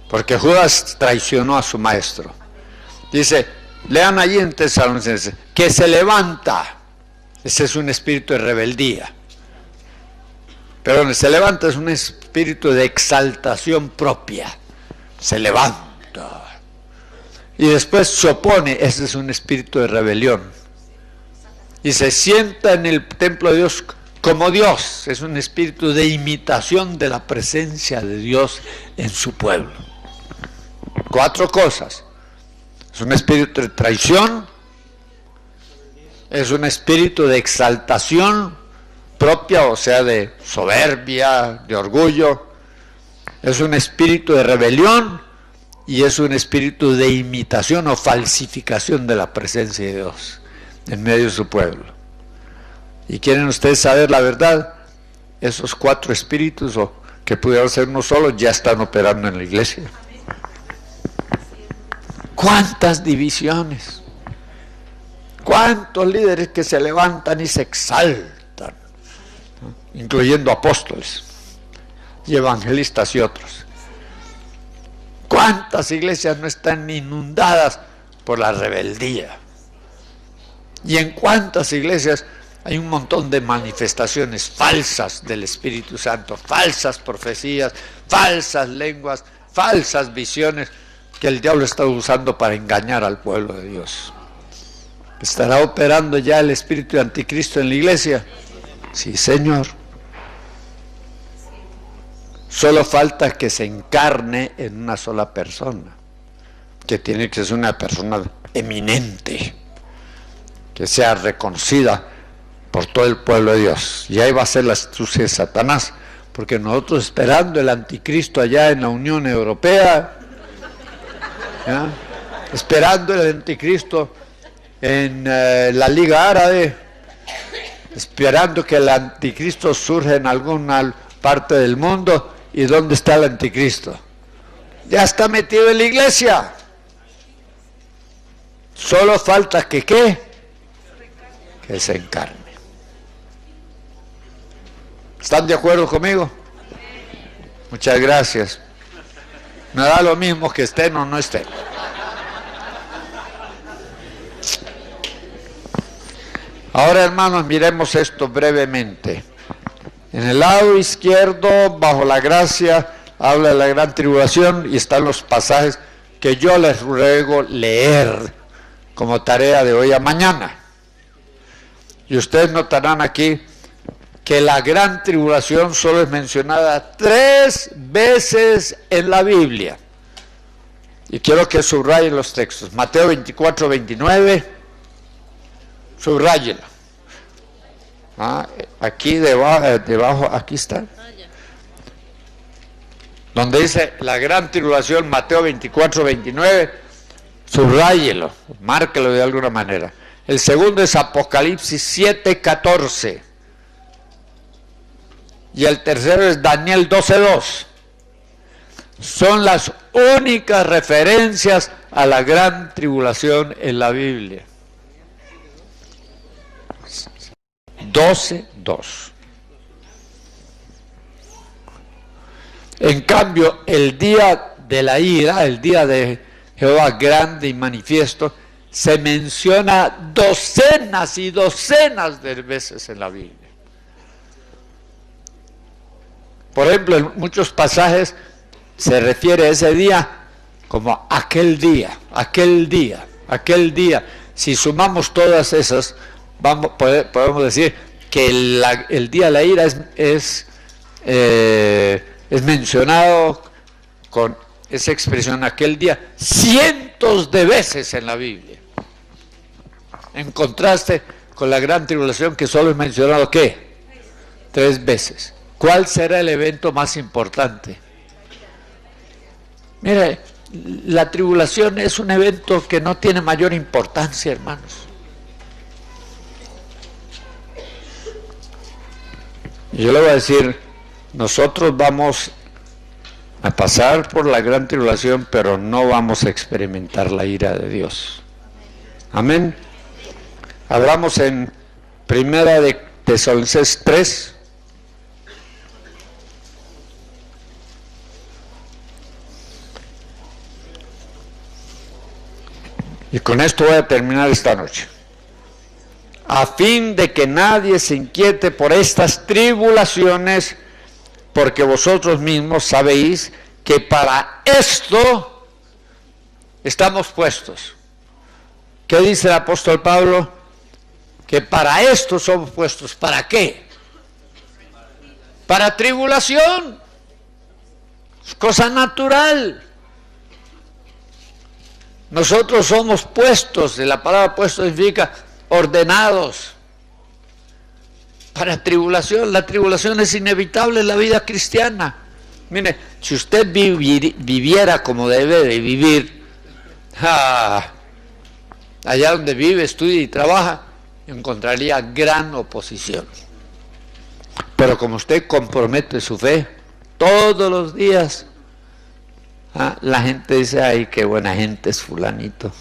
Porque Judas traicionó a su maestro. Dice, lean allí en Tesalonicenses, que se levanta. Ese es un espíritu de rebeldía. Pero donde se levanta es un espíritu de exaltación propia. Se levanta. Y después se opone, ese es un espíritu de rebelión. Y se sienta en el templo de Dios como Dios. Es un espíritu de imitación de la presencia de Dios en su pueblo. 4 cosas. Es un espíritu de traición. Es un espíritu de exaltación propia, o sea, de soberbia, de orgullo. Es un espíritu de rebelión y es un espíritu de imitación o falsificación de la presencia de Dios en medio de su pueblo. ¿Y quieren ustedes saber la verdad? Esos 4 espíritus, o que pudieron ser uno solo, ya están operando en la iglesia. ¿Cuántas divisiones? ¿Cuántos líderes que se levantan y se exaltan? Incluyendo apóstoles y evangelistas y otros. ¿Cuántas iglesias no están inundadas por la rebeldía? Y en cuántas iglesias hay un montón de manifestaciones falsas del Espíritu Santo, falsas profecías, falsas lenguas, falsas visiones que el diablo está usando para engañar al pueblo de Dios. ¿Estará operando ya el espíritu de anticristo en la iglesia? Sí, Señor. Solo falta que se encarne en una sola persona, que tiene que ser una persona eminente, que sea reconocida por todo el pueblo de Dios. Y ahí va a ser la astucia de Satanás, porque nosotros esperando el anticristo allá en la Unión Europea, esperando el anticristo en la Liga Árabe, esperando que el anticristo surja en alguna parte del mundo. ¿Y dónde está el anticristo? Ya está metido en la iglesia. Solo falta que ¿qué? Que se encarne. ¿Están de acuerdo conmigo? Muchas gracias. Me da lo mismo que estén o no estén. Ahora, hermanos, miremos esto brevemente. En el lado izquierdo, bajo la gracia, habla de la gran tribulación y están los pasajes que yo les ruego leer como tarea de hoy a mañana. Y ustedes notarán aquí que la gran tribulación solo es mencionada 3 veces en la Biblia. Y quiero que subrayen los textos. Mateo 24, 29, subráyenlo. Aquí debajo, aquí está. Donde dice la gran tribulación, Mateo 24, 29, subráyelo, márquelo de alguna manera. El segundo es Apocalipsis 7, 14. Y el tercero es Daniel 12:2. Son las únicas referencias a la gran tribulación en la Biblia. 12:2. En cambio, el día de la ira, el día de Jehová grande y manifiesto, se menciona docenas y docenas de veces en la Biblia. Por ejemplo, en muchos pasajes se refiere a ese día como aquel día, aquel día, aquel día. Si sumamos todas esas, podemos decir que el día de la ira es mencionado con esa expresión, aquel día, cientos de veces en la Biblia. En contraste con la gran tribulación, que solo es mencionado, ¿qué? 3 veces. ¿Cuál será el evento más importante? Mire, la tribulación es un evento que no tiene mayor importancia, hermanos. Yo le voy a decir, nosotros vamos a pasar por la gran tribulación, pero no vamos a experimentar la ira de Dios. Amén. Hablamos en Primera de Tesalonicenses 3. Y con esto voy a terminar esta noche. A fin de que nadie se inquiete por estas tribulaciones, porque vosotros mismos sabéis que para esto estamos puestos. ¿Qué dice el apóstol Pablo? Que para esto somos puestos. ¿Para qué? Para tribulación. Es cosa natural. Nosotros somos puestos, la palabra puesto significa ordenados para tribulación. La tribulación es inevitable en la vida cristiana. Mire, si usted viviera como debe de vivir, allá donde vive, estudia y trabaja, encontraría gran oposición. Pero como usted compromete su fe todos los días, la gente dice, ay, qué buena gente es fulanito.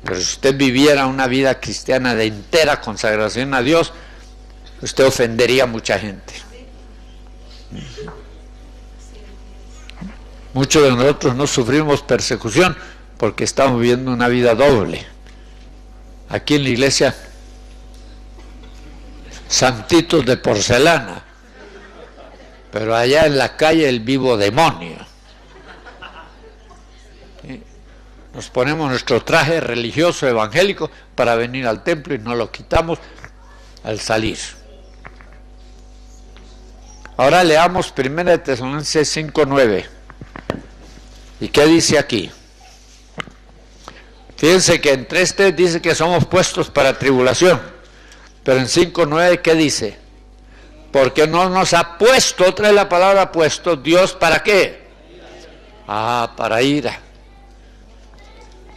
Pero si usted viviera una vida cristiana de entera consagración a Dios, usted ofendería a mucha gente. Muchos de nosotros no sufrimos persecución porque estamos viviendo una vida doble. Aquí en la iglesia, santitos de porcelana, pero allá en la calle el vivo demonio. Nos ponemos nuestro traje religioso evangélico para venir al templo y nos lo quitamos al salir. Ahora leamos 1 Tesalonicenses 5:9. ¿Y qué dice aquí? Fíjense que en 3:3 dice que somos puestos para tribulación, pero en 5:9 ¿qué dice? Porque no nos ha puesto, trae la palabra puesto, Dios, ¿para qué? Para ira.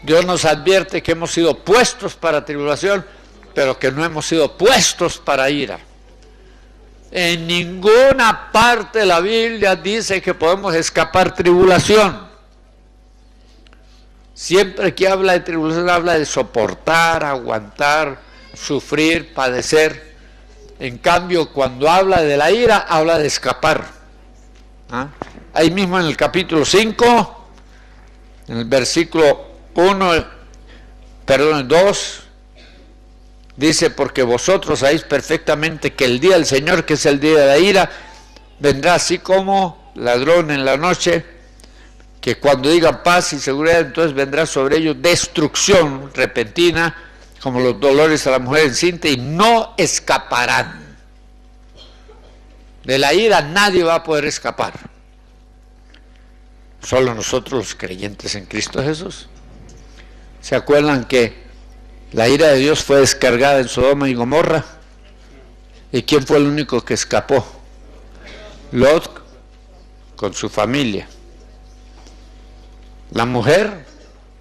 Dios nos advierte que hemos sido puestos para tribulación, pero que no hemos sido puestos para ira. En ninguna parte de la Biblia dice que podemos escapar tribulación. Siempre que habla de tribulación, habla de soportar, aguantar, sufrir, padecer. En cambio, cuando habla de la ira, habla de escapar. ¿Ah? Ahí mismo en el capítulo 5, en el versículo 2, dice, porque vosotros sabéis perfectamente que el día del Señor, que es el día de la ira, vendrá así como ladrón en la noche, que cuando digan paz y seguridad, entonces vendrá sobre ellos destrucción repentina, como los dolores a la mujer encinta, y no escaparán. De la ira nadie va a poder escapar. Solo nosotros los creyentes en Cristo Jesús. ¿Se acuerdan que la ira de Dios fue descargada en Sodoma y Gomorra? ¿Y quién fue el único que escapó? Lot con su familia. La mujer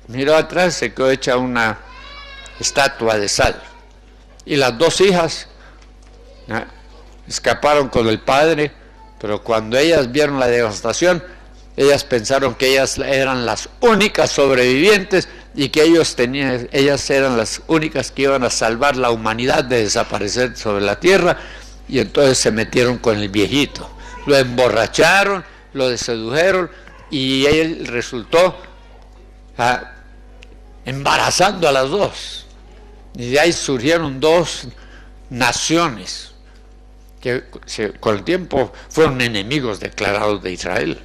miró atrás, se quedó hecha una estatua de sal. Y las dos hijas escaparon con el padre, pero cuando ellas vieron la devastación, ellas pensaron que ellas eran las únicas sobrevivientes y que ellas eran las únicas que iban a salvar la humanidad de desaparecer sobre la tierra, y entonces se metieron con el viejito, lo emborracharon, lo sedujeron, y él resultó embarazando a las dos, y de ahí surgieron dos naciones que con el tiempo fueron enemigos declarados de Israel.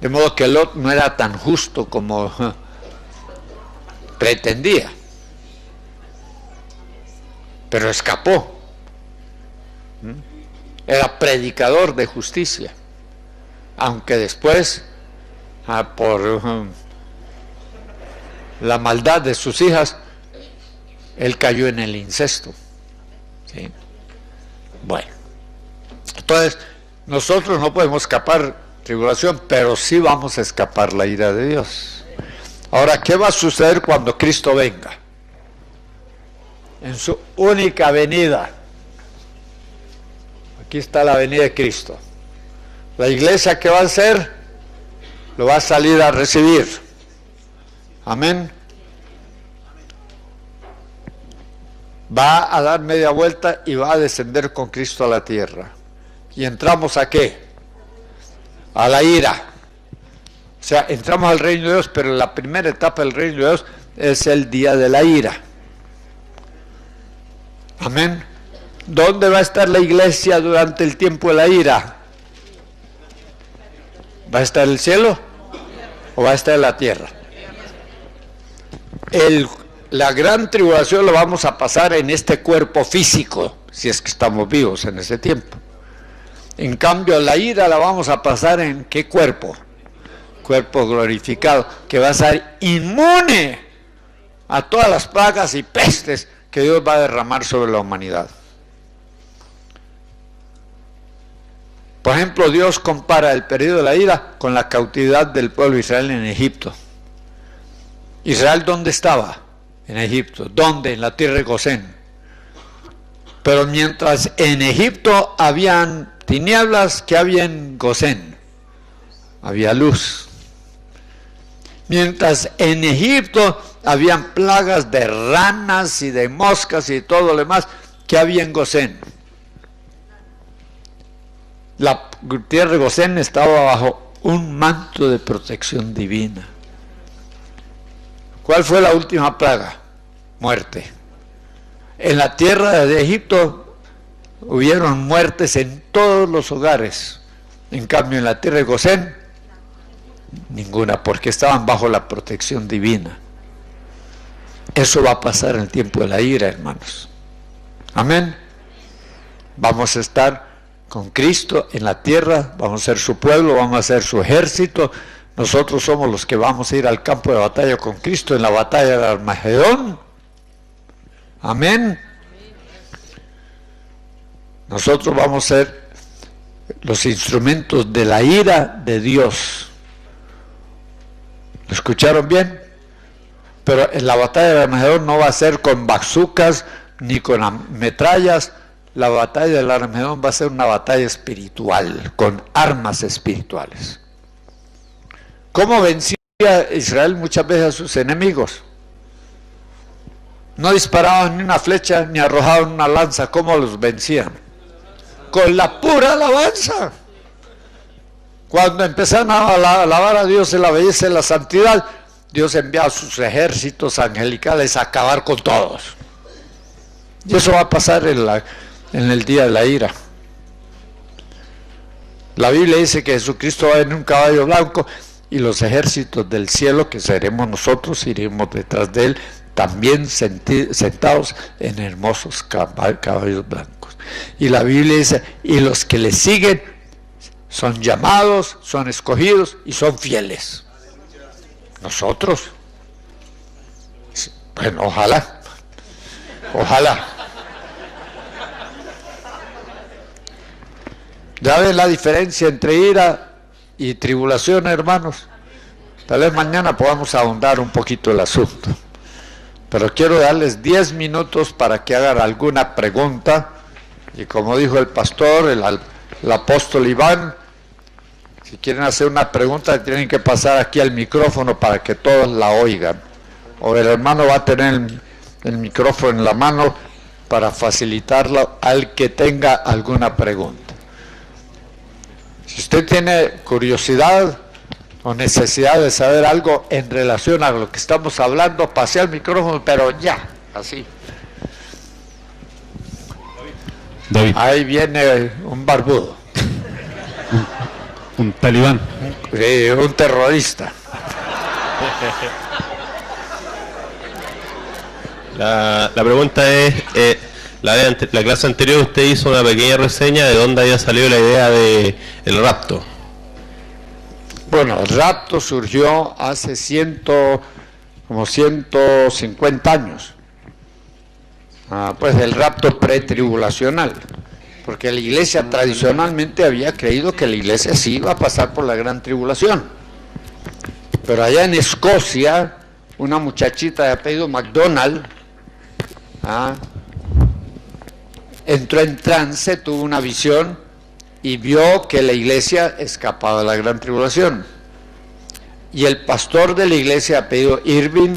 De modo que Lot no era tan justo como pretendía, pero escapó. Era predicador de justicia, aunque después, por la maldad de sus hijas, él cayó en el incesto. ¿Sí? Bueno, entonces nosotros no podemos escapar tribulación, pero sí vamos a escapar la ira de Dios. Ahora, ¿qué va a suceder cuando Cristo venga? En su única venida. Aquí está la venida de Cristo. La iglesia, ¿qué va a hacer? Lo va a salir a recibir. Amén. Va a dar media vuelta y va a descender con Cristo a la tierra. ¿Y entramos a qué? A la ira. O sea, entramos al reino de Dios, pero la primera etapa del reino de Dios es el día de la ira. Amén. ¿Dónde va a estar la iglesia durante el tiempo de la ira? ¿Va a estar en el cielo o va a estar en la tierra? La gran tribulación lo vamos a pasar en este cuerpo físico, si es que estamos vivos en ese tiempo. En cambio, la ira la vamos a pasar en ¿qué cuerpo? Cuerpo glorificado, que va a ser inmune a todas las plagas y pestes que Dios va a derramar sobre la humanidad. Por ejemplo, Dios compara el periodo de la ira con la cautividad del pueblo de Israel en Egipto. ¿Israel dónde estaba? En Egipto. ¿Dónde? En la tierra de Gosén. Pero mientras en Egipto habían tinieblas, ¿qué había en Gosén? Había luz. Mientras en Egipto habían plagas de ranas y de moscas y todo lo demás, ¿qué había en Gosén? La tierra de Gosén estaba bajo un manto de protección divina. ¿Cuál fue la última plaga? Muerte. En la tierra de Egipto hubieron muertes en todos los hogares. En cambio, en la tierra de Gosén, ninguna, porque estaban bajo la protección divina. Eso va a pasar en el tiempo de la ira, hermanos. Amén. Vamos a estar con Cristo en la tierra, vamos a ser su pueblo, vamos a ser su ejército. Nosotros somos los que vamos a ir al campo de batalla con Cristo en la batalla de Armagedón. Amén. Nosotros vamos a ser los instrumentos de la ira de Dios ¿Lo escucharon bien? Pero en la batalla del Armagedón no va a ser con bazucas ni con metrallas. La batalla del Armagedón va a ser una batalla espiritual, con armas espirituales. ¿Cómo vencía Israel muchas veces a sus enemigos? No disparaban ni una flecha ni arrojaban una lanza. ¿Cómo los vencían? Con la pura alabanza. Cuando empezaron a alabar a Dios en la belleza y la santidad, Dios envía a sus ejércitos angelicales a acabar con todos. Y eso va a pasar en el día de la ira. La Biblia dice que Jesucristo va en un caballo blanco y los ejércitos del cielo, que seremos nosotros, iremos detrás de él, también sentados en hermosos caballos blancos. Y la Biblia dice, y los que le siguen son llamados, son escogidos y son fieles. Nosotros, bueno, ojalá. ¿Ya ven la diferencia entre ira y tribulación, hermanos? Tal vez mañana podamos ahondar un poquito el asunto. Pero quiero darles 10 minutos para que hagan alguna pregunta. Y como dijo el pastor, el apóstol Iván, si quieren hacer una pregunta, tienen que pasar aquí al micrófono para que todos la oigan. O el hermano va a tener el micrófono en la mano para facilitarlo al que tenga alguna pregunta. Si usted tiene curiosidad o necesidad de saber algo en relación a lo que estamos hablando, pase al micrófono, pero ya, así. David. Ahí viene un barbudo. Un talibán. Sí, un terrorista. La pregunta es, la clase anterior usted hizo una pequeña reseña de dónde había salido la idea de el rapto. Bueno, el rapto surgió hace como 150 años. Pues el rapto pretribulacional. Porque la iglesia tradicionalmente había creído que la iglesia sí iba a pasar por la gran tribulación. Pero allá en Escocia, una muchachita de apellido MacDonald entró en trance, tuvo una visión y vio que la iglesia escapaba de la gran tribulación. Y el pastor de la iglesia de apellido Irving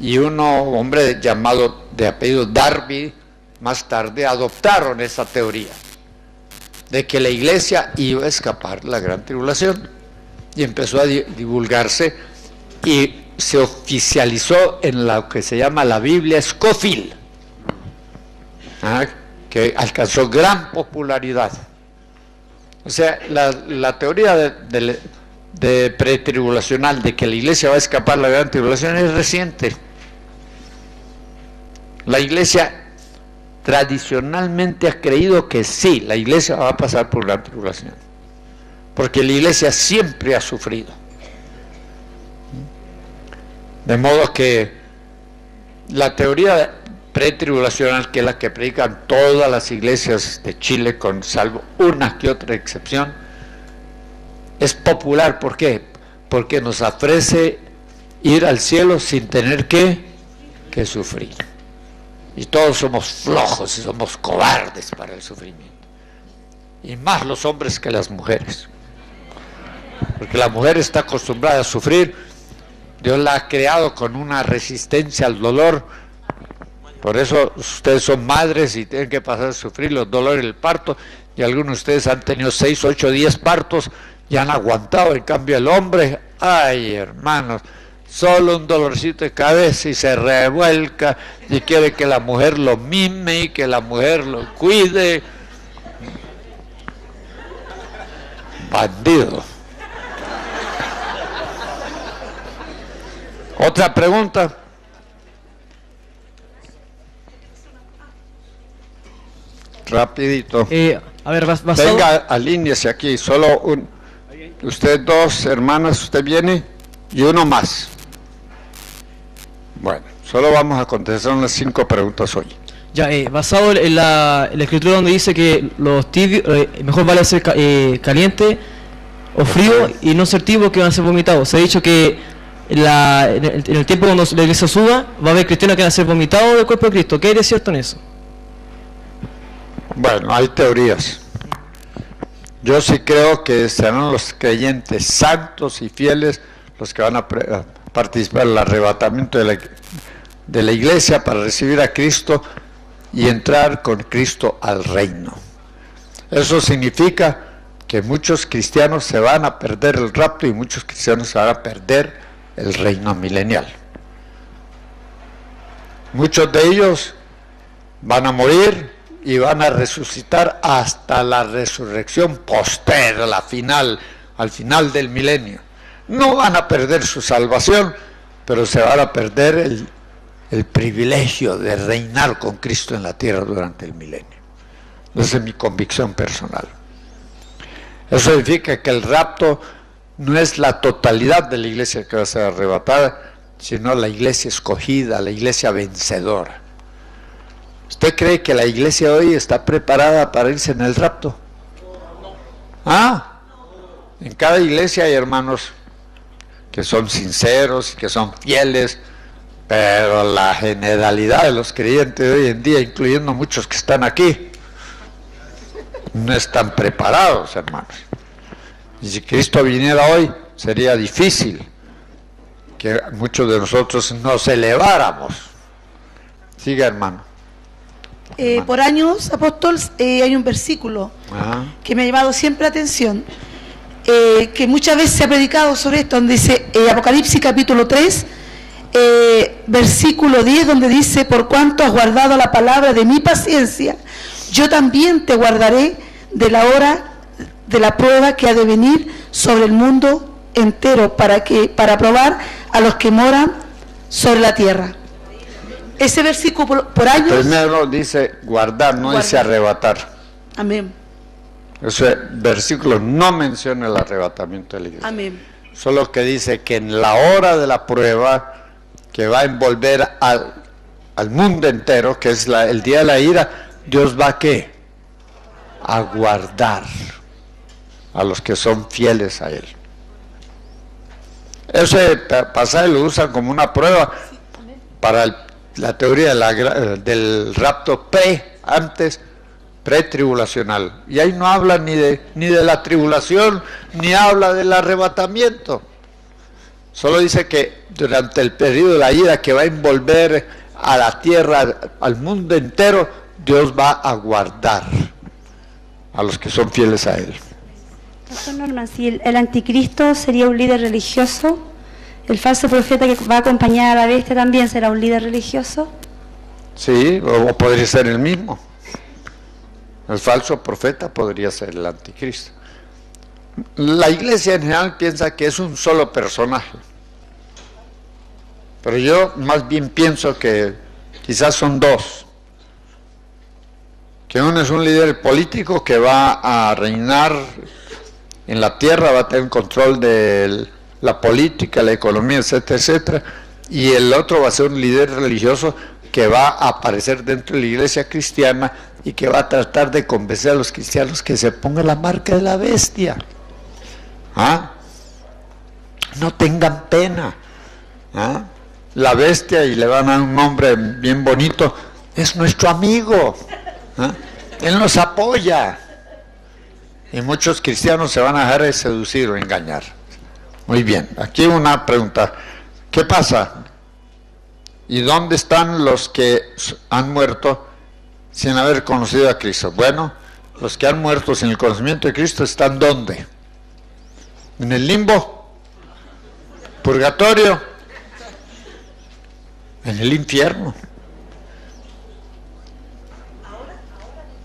y un hombre llamado de apellido Darby, más tarde adoptaron esa teoría de que la iglesia iba a escapar de la gran tribulación y empezó a divulgarse y se oficializó en lo que se llama la Biblia Scofield, que alcanzó gran popularidad. O sea, la teoría de pretribulacional de que la iglesia va a escapar de la gran tribulación es reciente. La iglesia tradicionalmente ha creído que sí, la iglesia va a pasar por gran tribulación, porque la iglesia siempre ha sufrido. De modo que la teoría pretribulacional, que es la que predican todas las iglesias de Chile, con salvo una que otra excepción, es popular. ¿Por qué? Porque nos ofrece ir al cielo sin tener que sufrir. Y todos somos flojos y somos cobardes para el sufrimiento. Y más los hombres que las mujeres. Porque la mujer está acostumbrada a sufrir. Dios la ha creado con una resistencia al dolor. Por eso ustedes son madres y tienen que pasar a sufrir los dolores del parto. Y algunos de ustedes han tenido 6, 8, 10 partos y han aguantado. En cambio el hombre, ay hermanos, solo un dolorcito de cabeza y se revuelca y quiere que la mujer lo mime y que la mujer lo cuide. Bandido. ¿Otra pregunta? Rapidito. A ver, basado... Venga, alíñese aquí, solo ustedes dos hermanas, usted viene y uno más. Bueno, solo vamos a contestar unas 5 preguntas hoy. Ya, basado en la escritura donde dice que los tibios, mejor vale ser caliente o frío y no ser tibio que van a ser vomitados. Se ha dicho que en el tiempo cuando la iglesia suba, va a haber cristianos que van a ser vomitados del cuerpo de Cristo. ¿Qué hay de cierto en eso? Bueno, hay teorías. Yo sí creo que serán los creyentes santos y fieles los que van a participar en el arrebatamiento de la iglesia para recibir a Cristo y entrar con Cristo al reino. Eso significa que muchos cristianos se van a perder el rapto y muchos cristianos se van a perder el reino milenial. Muchos de ellos van a morir y van a resucitar hasta la resurrección postera, al final del milenio. No van a perder su salvación, pero se van a perder el privilegio de reinar con Cristo en la tierra durante el milenio. Esa es mi convicción personal. Eso significa que el rapto no es la totalidad de la iglesia que va a ser arrebatada, sino la iglesia escogida, la iglesia vencedora. ¿Usted cree que la iglesia hoy está preparada para irse en el rapto? En cada iglesia hay hermanos que son sinceros y que son fieles, pero la generalidad de los creyentes de hoy en día, incluyendo muchos que están aquí, no están preparados, hermanos. Y si Cristo viniera hoy, sería difícil que muchos de nosotros nos eleváramos. Siga, hermano. Por años, apóstol, hay un versículo que me ha llamado siempre la atención, que muchas veces se ha predicado sobre esto, donde dice Apocalipsis capítulo 3, versículo 10, donde dice: por cuanto has guardado la palabra de mi paciencia, yo también te guardaré de la hora de la prueba que ha de venir sobre el mundo entero, para probar a los que moran sobre la tierra. Ese versículo por años... Primero dice guardar, no dice arrebatar. Amén. Ese versículo no menciona el arrebatamiento de la iglesia. Amén. Solo que dice que en la hora de la prueba, que va a envolver al mundo entero, que es el día de la ira, Dios va a ¿qué? A guardar a los que son fieles a Él. Ese pasaje lo usan como una prueba para la teoría del rapto pretribulacional. Y ahí no habla ni de la tribulación, ni habla del arrebatamiento. Solo dice que durante el periodo de la ira que va a envolver a la tierra, al mundo entero, Dios va a guardar a los que son fieles a Él. Pastor Norman, si el anticristo sería un líder religioso, ¿el falso profeta que va a acompañar a la bestia también será un líder religioso? Sí, o podría ser el mismo. El falso profeta podría ser el anticristo. La iglesia en general piensa que es un solo personaje, pero yo más bien pienso que quizás son dos. Que uno es un líder político que va a reinar en la tierra, va a tener control de la política, la economía, etcétera, etcétera, y el otro va a ser un líder religioso que va a aparecer dentro de la iglesia cristiana y que va a tratar de convencer a los cristianos que se pongan la marca de la bestia. No tengan pena. La bestia, y le van a dar un nombre bien bonito, es nuestro amigo. Él nos apoya. Y muchos cristianos se van a dejar de seducir o engañar. Muy bien, aquí una pregunta. ¿Qué pasa? ¿Y dónde están los que han muerto sin haber conocido a Cristo? Bueno, los que han muerto sin el conocimiento de Cristo están ¿dónde? ¿En el limbo? ¿Purgatorio? En el infierno.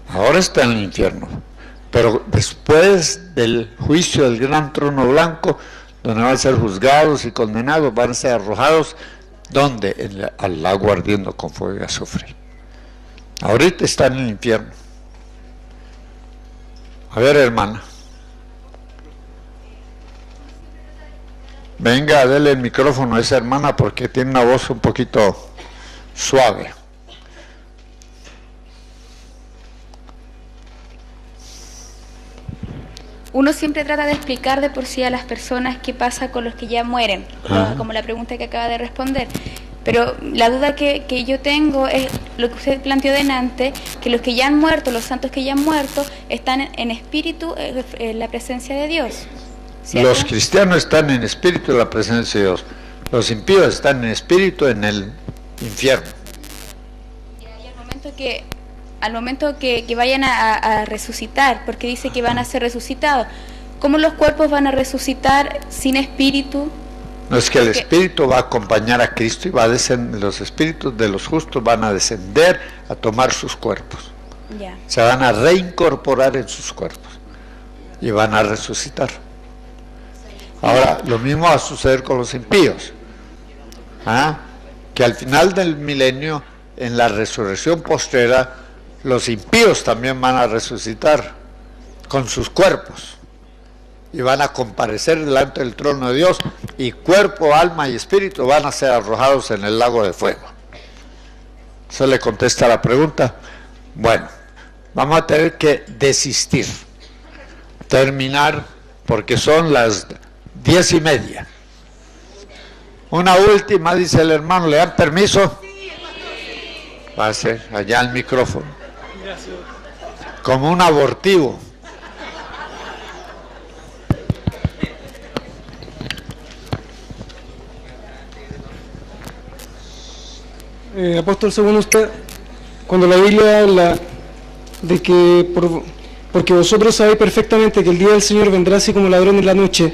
Ahora está en el infierno. Pero después del juicio del gran trono blanco, donde van a ser juzgados y condenados, van a ser arrojados, ¿dónde? Al lago ardiendo con fuego y azufre. Ahorita está en el infierno. A ver, hermana. Venga, dele el micrófono a esa hermana porque tiene una voz un poquito suave. uno siempre trata de explicar de por sí a las personas qué pasa con los que ya mueren, como la pregunta que acaba de responder. Pero la duda que yo tengo es lo que usted planteó delante, que los que ya han muerto, los santos que ya han muerto, están en espíritu en la presencia de Dios, ¿cierto? Los cristianos están en espíritu en la presencia de Dios. Los impíos están en espíritu en el infierno. Y al momento que vayan a resucitar, porque dice que van a ser resucitados, ¿cómo los cuerpos van a resucitar sin espíritu? No, es que el espíritu va a acompañar a Cristo y va a descender, los espíritus de los justos van a descender a tomar sus cuerpos. Ya. Se van a reincorporar en sus cuerpos y van a resucitar. Ahora, lo mismo va a suceder con los impíos. Que al final del milenio, en la resurrección postrera, los impíos también van a resucitar con sus cuerpos y van a comparecer delante del trono de Dios, y cuerpo, alma y espíritu van a ser arrojados en el lago de fuego. ¿Eso le contesta la pregunta? Bueno, vamos a tener que desistir, terminar, porque son las 10:30. Una última, dice el hermano, ¿le dan permiso? Va a ser allá el micrófono. Como un abortivo. Apóstol, según usted, cuando la Biblia habla de que porque vosotros sabéis perfectamente que el día del Señor vendrá así como ladrón en la noche,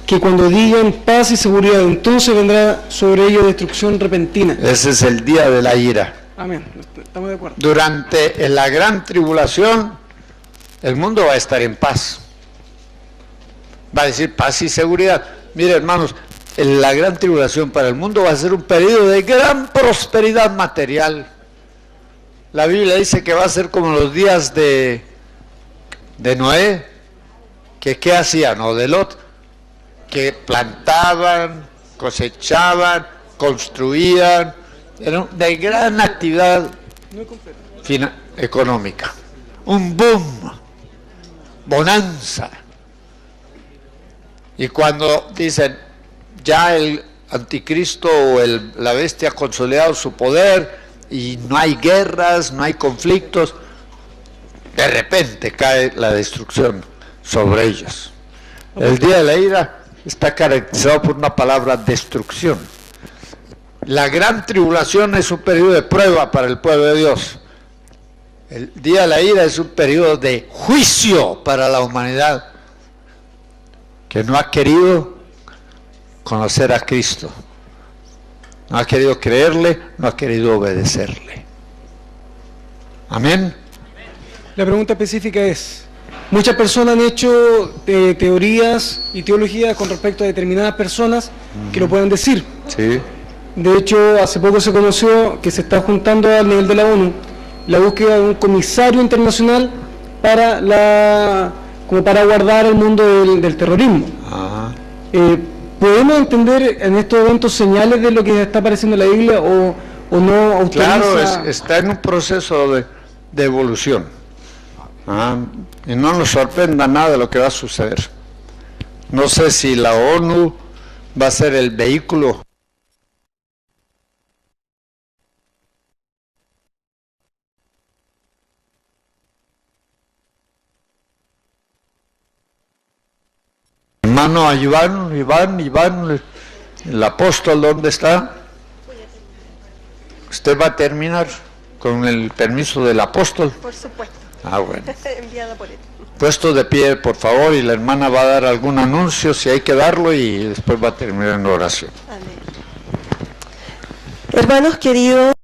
que cuando digan paz y seguridad, entonces vendrá sobre ellos destrucción repentina. Ese es el día de la ira. Amén, estamos de acuerdo. Durante la gran tribulación, el mundo va a estar en paz. Va a decir paz y seguridad. Mire, hermanos, la gran tribulación para el mundo va a ser un periodo de gran prosperidad material. La Biblia dice que va a ser como los días de Noé, que ¿qué hacían? O de Lot, que plantaban, cosechaban, construían, era de gran actividad económica, un boom, bonanza. Y cuando dicen, ya el anticristo o la bestia ha consolidado su poder y no hay guerras, no hay conflictos, de repente cae la destrucción sobre ellos. El día de la ira está caracterizado por una palabra: destrucción. La gran tribulación es un periodo de prueba para el pueblo de Dios. El día de la ira es un periodo de juicio para la humanidad que no ha querido conocer a Cristo, no ha querido creerle, no ha querido obedecerle. Amén. La pregunta específica es, muchas personas han hecho teorías y teologías con respecto a determinadas personas que lo pueden decir. Sí. De hecho, hace poco se conoció que se está juntando al nivel de la ONU la búsqueda de un comisario internacional como para guardar el mundo del terrorismo. Ajá. ¿Podemos entender en estos eventos señales de lo que está apareciendo en la Biblia o no autoriza? Claro, está en un proceso de evolución. Y no nos sorprenda nada de lo que va a suceder. No sé si la ONU va a ser el vehículo hermano. Iván, el apóstol, ¿dónde está? Usted va a terminar con el permiso del apóstol. Por supuesto. Bueno. Enviada por él. Puesto de pie, por favor, y la hermana va a dar algún anuncio, si hay que darlo, y después va a terminar en oración. Amén. Hermanos queridos,